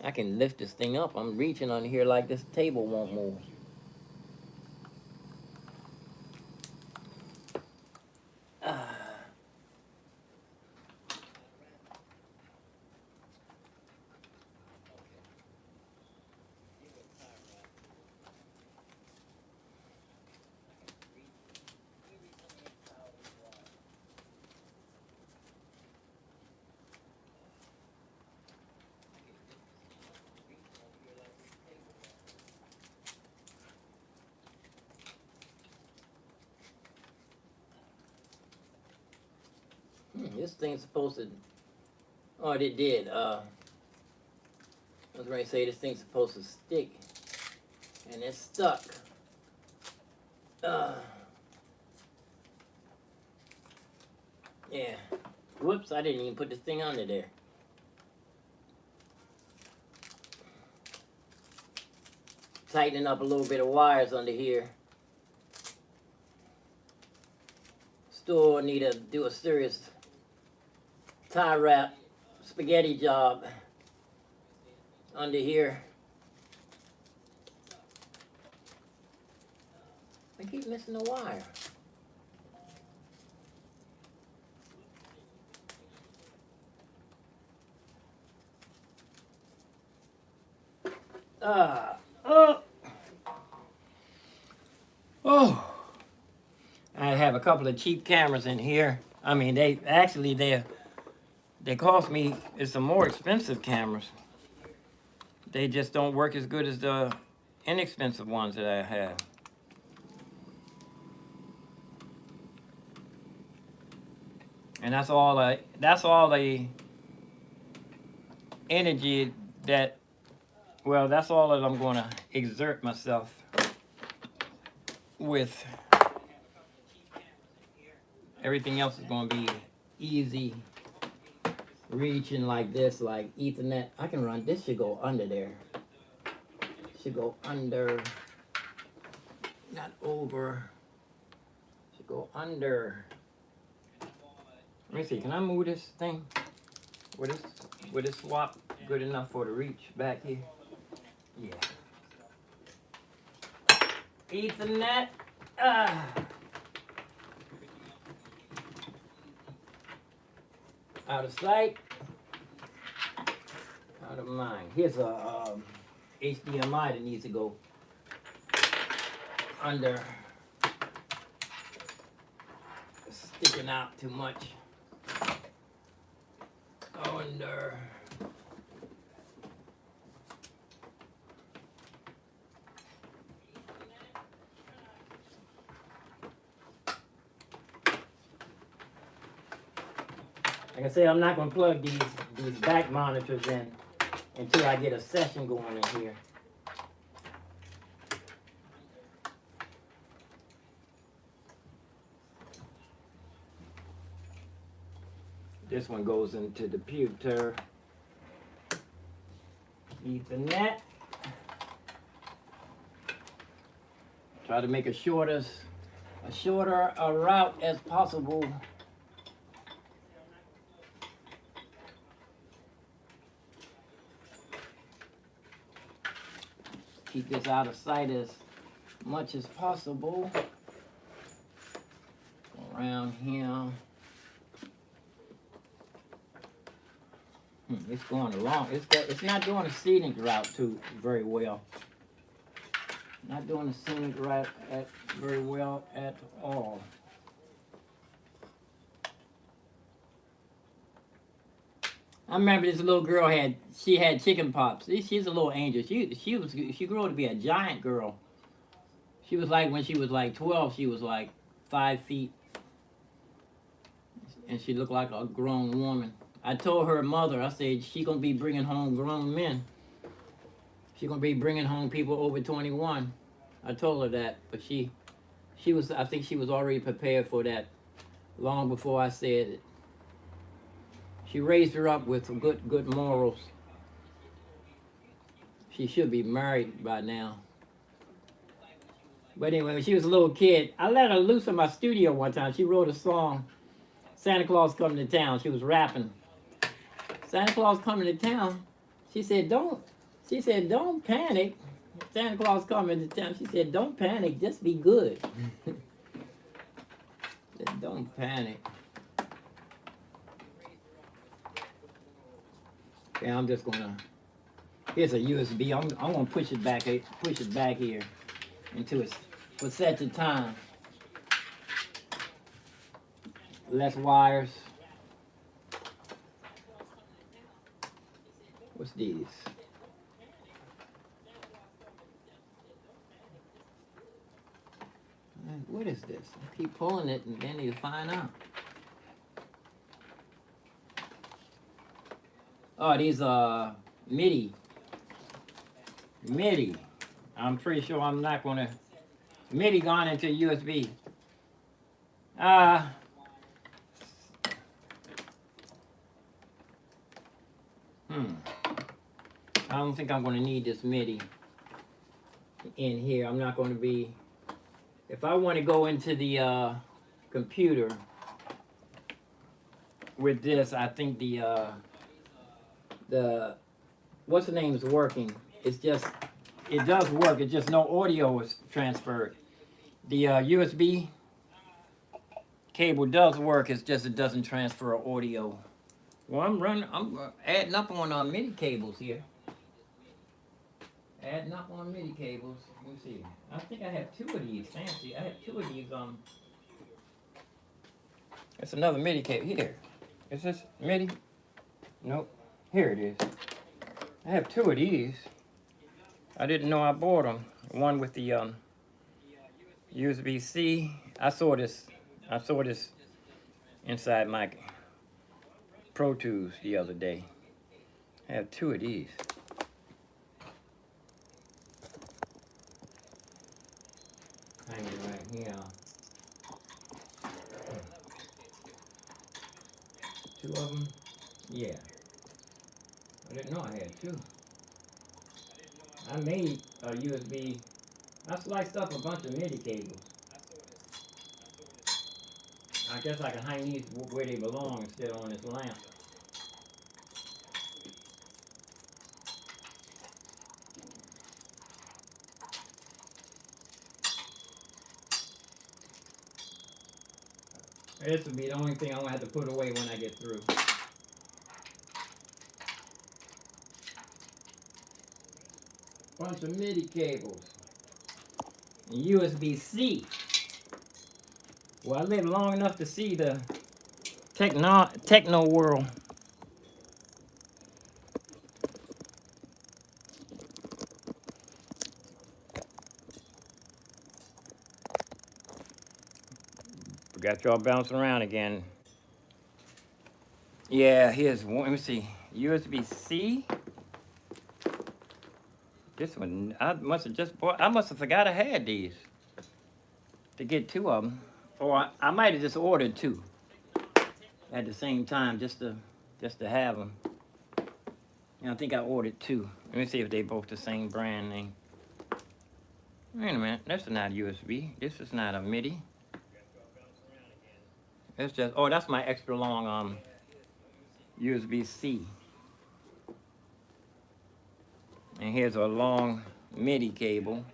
I can lift this thing up. I'm reaching under here like this table won't move. This thing's supposed to. Oh, it did. I was going to say this thing's supposed to stick, and it's stuck. Yeah. Whoops! I didn't even put this thing under there. Tightening up a little bit of wires under here. Still need to do a serious tie wrap spaghetti job under here. I keep missing the wire. Oh. I have a couple of cheap cameras in here. I mean, they cost me. It's some more expensive cameras. They just don't work as good as the inexpensive ones that I have. And that's all the energy that, well, that's all that I'm going to exert myself with. Everything else is going to be easy reaching like this, like Ethernet. I can run, this should go under there. Should go under, not over. Should go under. Let me see, can I move this thing? Would it swap good enough for the reach back here? Yeah. Ethernet. Out of sight, out of mind. Here's a HDMI that needs to go under. It's sticking out too much. Under. Like I said, I'm not going to plug these back monitors in until I get a session going in here. This one goes into the computer. Ethernet. Try to make a shorter route as possible. Keep this out of sight as much as possible. Around here. It's going along. It's not doing the scenic route too very well. Not doing the scenic route very well at all. I remember this little girl had chicken pox. She's a little angel. She grew up to be a giant girl. She was like, when she was like 12, she was like 5 feet. And she looked like a grown woman. I told her mother, I said, she gonna be bringing home grown men. She gonna be bringing home people over 21. I told her that, but I think she was already prepared for that long before I said it. She raised her up with some good morals. She should be married by now. But anyway, when she was a little kid, I let her loose in my studio one time. She wrote a song, Santa Claus Coming to Town. She was rapping. Santa Claus coming to town. She said, don't panic. Santa Claus coming to town. She said, don't panic, just be good. Said, don't panic. Okay, I'm just gonna, here's a USB. I'm gonna push it back here until it's for such a time. Less wires. What's these? What is this? I keep pulling it and then you find out. Oh, these MIDI. MIDI. I'm pretty sure I'm not gonna MIDI gone into USB. Uh hmm. I don't think I'm gonna need this MIDI in here. I'm not gonna be if I want to go into the computer with this, I think the what's the name is working. It's just it does work. It's just no audio is transferred. The USB cable does work. It's just it doesn't transfer audio. Well, I'm adding up on MIDI cables here. Adding up on MIDI cables. Let me see. I think I have two of these. Fancy. I have two of these. It's another MIDI cable here. Is this MIDI? Nope. Here it is. I have two of these. I didn't know I bought them. One with the USB-C. I saw this inside my Pro Tools the other day. I have two of these. Hanging right here. Two of them? Yeah. I didn't know I had two. I made a USB. I sliced up a bunch of MIDI cables. I guess I can hang these where they belong instead of on this lamp. This will be the only thing I'm going to have to put away when I get through. Bunch of MIDI cables. And USB-C. Well, I lived long enough to see the techno world. Got y'all bouncing around again. Yeah, here's one. Let me see. USB-C. This one, I must have just bought. I must have forgot I had these to get two of them, or I might have just ordered two at the same time just to have them. And I think I ordered two. Let me see if they both the same brand name. Wait a minute, that's not USB. This is not a MIDI. It's just that's my extra long USB-C. And here's a long MIDI cable.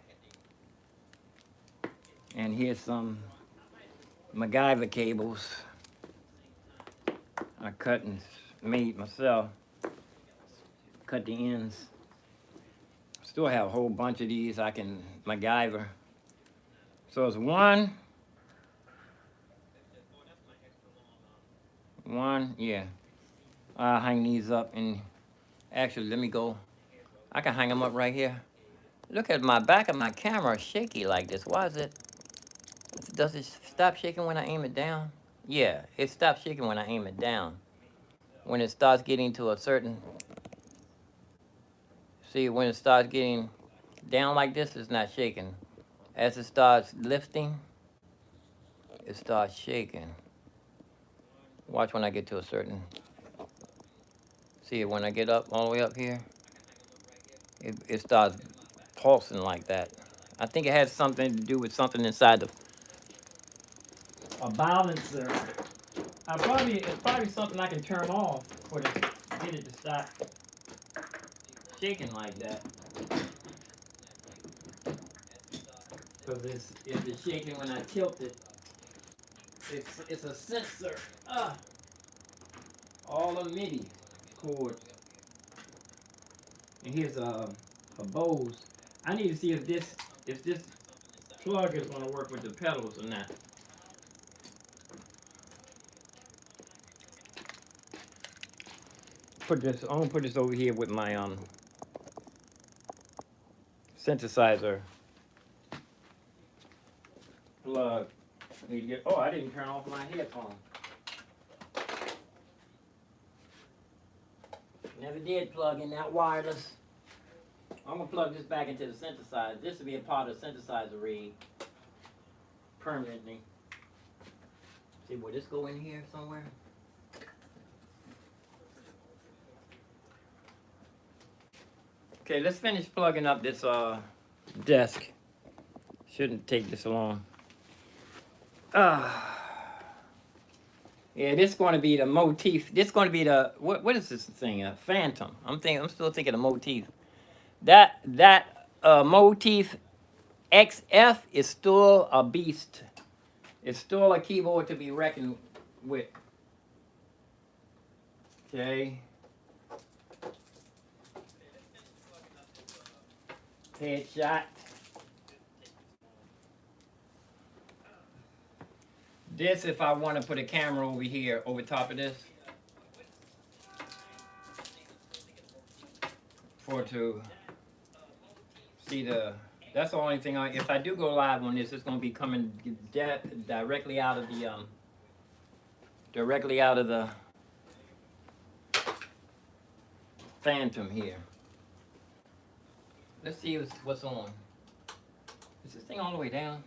And here's some MacGyver cables I cut and made myself. Cut the ends. Still have a whole bunch of these I can MacGyver. So it's one, yeah. I'll hang these up and actually let me go. I can hang them up right here. Look at my back of my camera shaky like this. Why is it? Does it stop shaking when I aim it down? Yeah, it stops shaking when I aim it down. When it starts getting to a certain... See, when it starts getting down like this, it's not shaking. As it starts lifting, it starts shaking. Watch when I get to a certain... See, when I get up, all the way up here, it starts pulsing like that. I think it has something to do with something inside a balancer. It's probably something I can turn off for to get it to stop shaking like that. Because it's shaking when I tilt it. It's a sensor. All the MIDI chords. And here's a Bose. I need to see if this plug is going to work with the pedals or not. I'm gonna put this over here with my synthesizer plug. I need to get. Oh, I didn't turn off my headphone. Never did plug in that wireless. I'm gonna plug this back into the synthesizer. This will be a part of the synthesizer rig permanently. See, will this go in here somewhere? Okay, let's finish plugging up this desk. Shouldn't take this long. Yeah, this is going to be the motif. This is going to be the what is this thing? A Phantom. I'm still thinking of motif. That motif XF is still a beast. It's still a keyboard to be reckoned with. Okay. Headshot. This, if I want to put a camera over here, over top of this, for to see the. That's the only thing. If I do go live on this, it's going to be coming directly out of the Phantom here. Let's see what's on. Is this thing all the way down?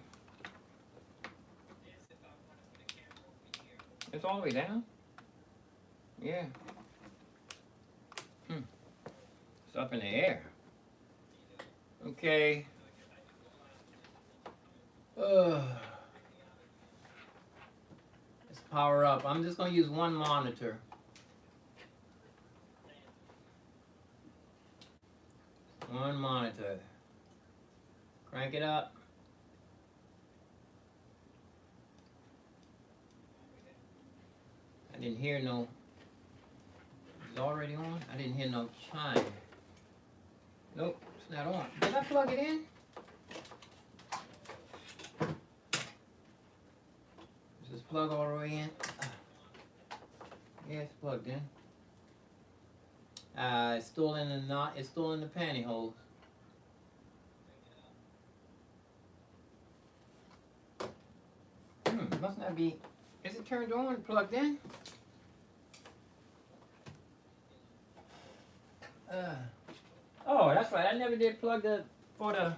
It's all the way down? Yeah. It's up in the air. Okay. Let's power up. I'm just going to use one monitor. One monitor. Crank it up. I didn't hear no. It's already on? I didn't hear no chime. Nope, it's not on. Did I plug it in? Is this plug all the way in? Yeah, it's plugged in. It's still in the knot. It's still in the pantyhose. Must not be. Is it turned on? Plugged in? Oh, that's right. I never did plug for the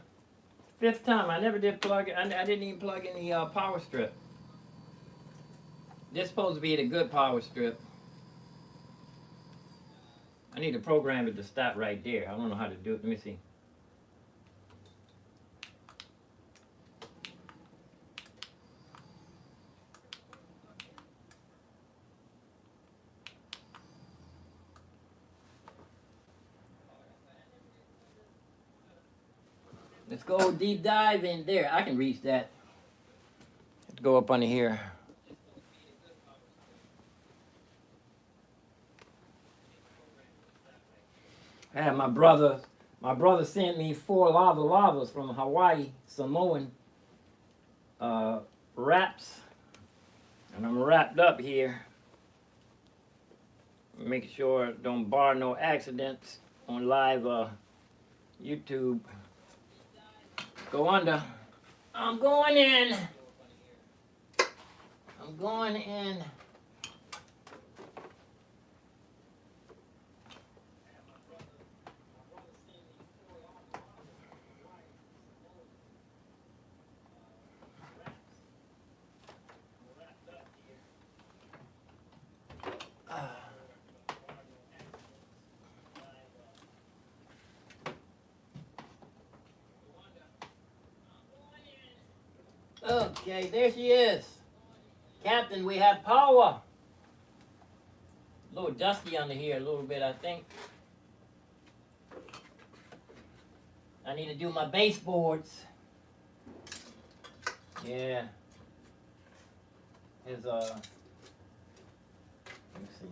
5th time. I never did plug it. I didn't even plug in the power strip. This is supposed to be the good power strip. I need to program it to stop right there. I don't know how to do it. Let me see. Let's go deep dive in there. I can reach that. Let's go up under here. I had my brother sent me 4 lavas from Hawaii, Samoan wraps. And I'm wrapped up here. Making sure don't bar no accidents on live YouTube. Go under. I'm going in. I'm going in. Okay, there she is. Captain, we have power. A little dusty under here a little bit, I think. I need to do my baseboards. Yeah. Here's let me see.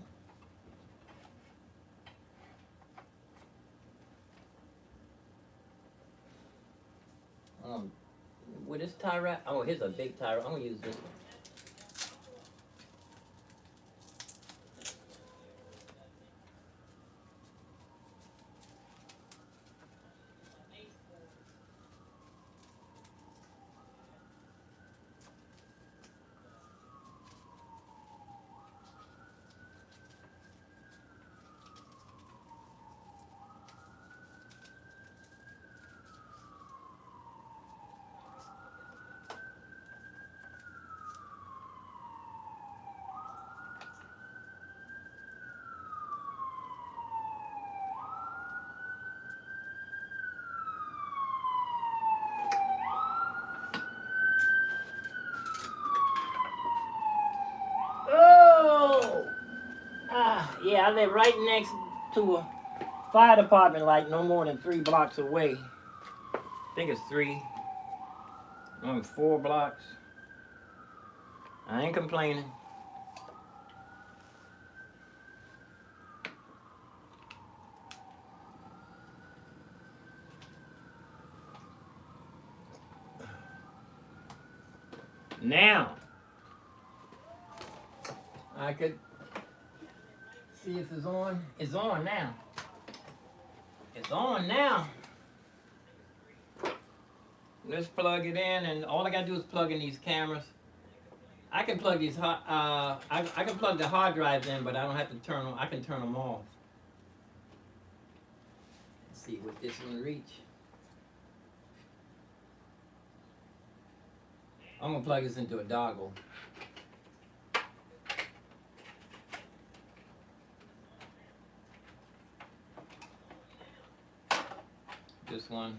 With this tie wrap, oh, here's a big tie wrap. I'm gonna use this one. Yeah, I live right next to a fire department, like no more than 3 blocks away. I think it's 3, 4 blocks. I ain't complaining. Now, I could see if it's on. It's on now. It's on now. Let's plug it in, and all I gotta do is plug in these cameras. I can plug these I can plug the hard drives in, but I don't have to turn them. I can turn them off. Let's see what this one reach. I'm gonna plug this into a dongle. This one.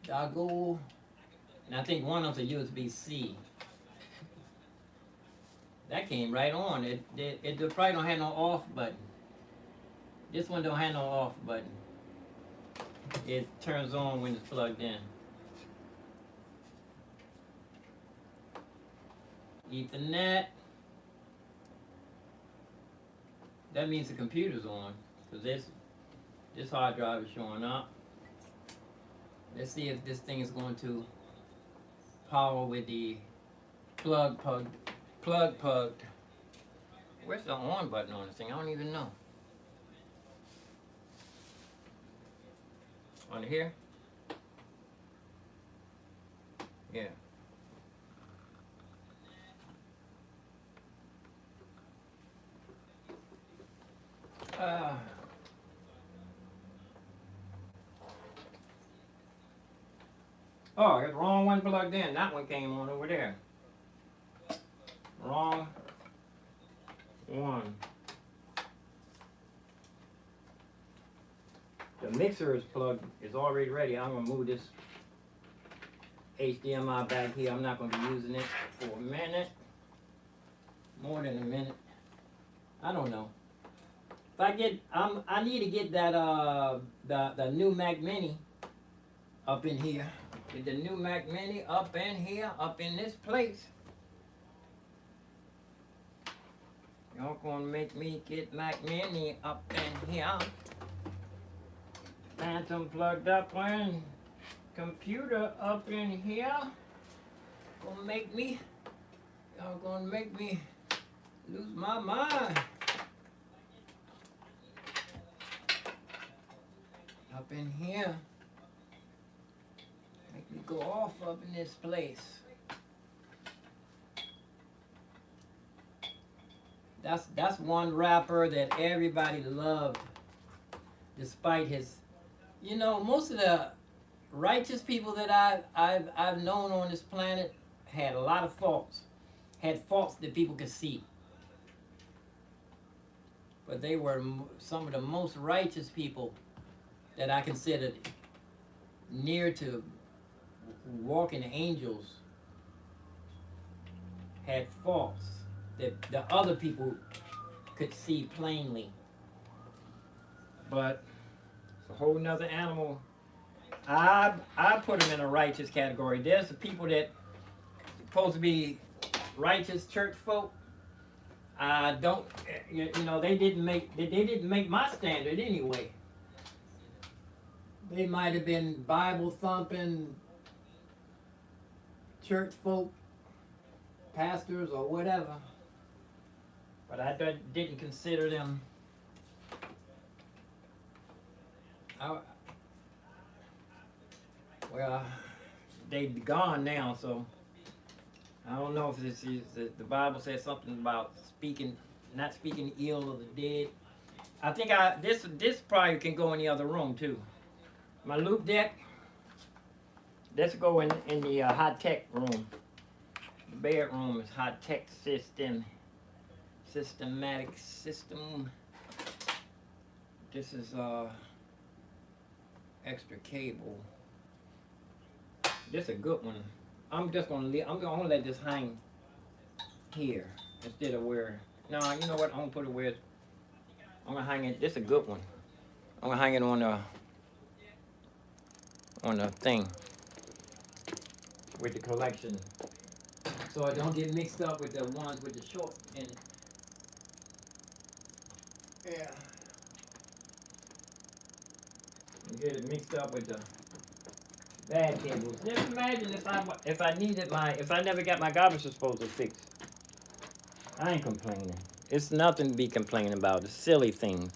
Dongle. And I think one of them's a USB-C. That came right on. It probably don't have no off button. This one don't have no off button. It turns on when it's plugged in. Ethernet. That means the computer's on, because this hard drive is showing up. Let's see if this thing is going to power with the plug plugged. Where's the on button on this thing? I don't even know. On here? Yeah. Oh, I got the wrong one plugged in. That one came on over there. Wrong one. The mixer is plugged, is already ready. I'm gonna move this HDMI back here. I'm not gonna be using it for a minute. More than a minute. I don't know. If I get, I need to get that the new Mac Mini up in here. Get the new Mac Mini up in here, up in this place. Y'all gonna make me get Mac Mini up in here. Phantom plugged up in. Computer up in here. Y'all gonna make me lose my mind. Up in here. Make me go off up in this place. That's one rapper that everybody loved, despite his, you know, most of the righteous people that I've known on this planet had a lot of faults, had faults that people could see, but they were some of the most righteous people that I considered near to walking angels. Had faults that the other people could see plainly. But it's a whole nother animal. I put them in a righteous category. There's the people that supposed to be righteous church folk. Don't, you know, they didn't make my standard anyway. They might have been Bible thumping church folk, pastors or whatever, but I didn't consider them. Well, they're gone now, so I don't know if this is the Bible says something about not speaking ill of the dead. I think this probably can go in the other room too. My loop deck. Let's go in the high tech room. The bedroom is high tech systematic system. This is extra cable. This is a good one. I'm gonna let this hang here. instead of where. No, you know what? I'm gonna put it where. I'm gonna hang it. This is a good one. I'm gonna hang it on the thing with the collection, so it don't get mixed up with the ones with the short in it. Yeah. You get it mixed up with the bad cables. Just imagine if I never got my garbage disposal fixed. I ain't complaining. It's nothing to be complaining about. It's silly things,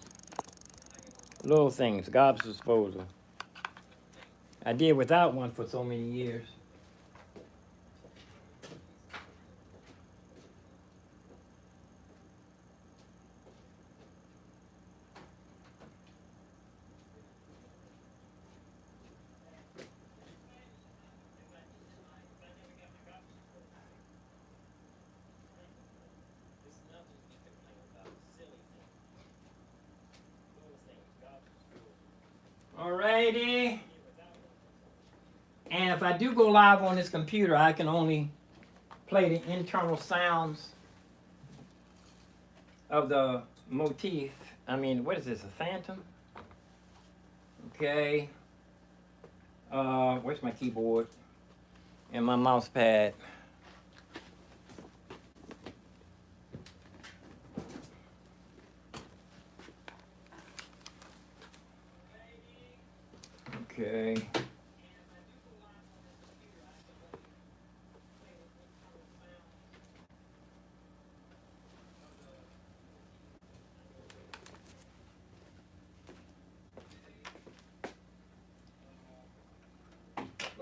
little things. Garbage disposal. I did without one for so many years. Alrighty. And if I do go live on this computer, I can only play the internal sounds of the motif. I mean, what is this, a phantom? Okay. Where's my keyboard? And my mouse pad. Okay.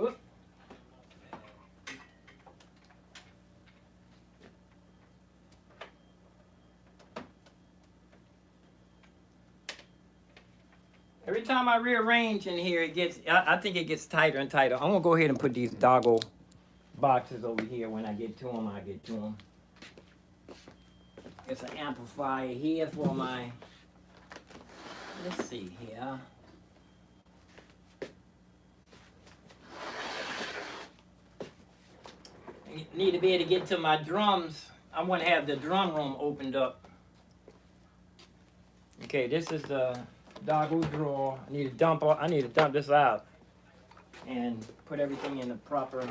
Oop. Every time I rearrange in here, I think it gets tighter and tighter. I'm gonna go ahead and put these doggle boxes over here. When I get to them, I get to them. It's an amplifier here for my, let's see here. Need to be able to get to my drums. I want to have the drum room opened up. Okay, this is the doggle drawer. I need to dump this out and put everything in the proper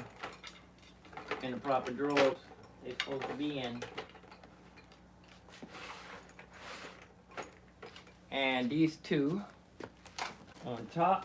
drawers they're supposed to be in. And these two on top.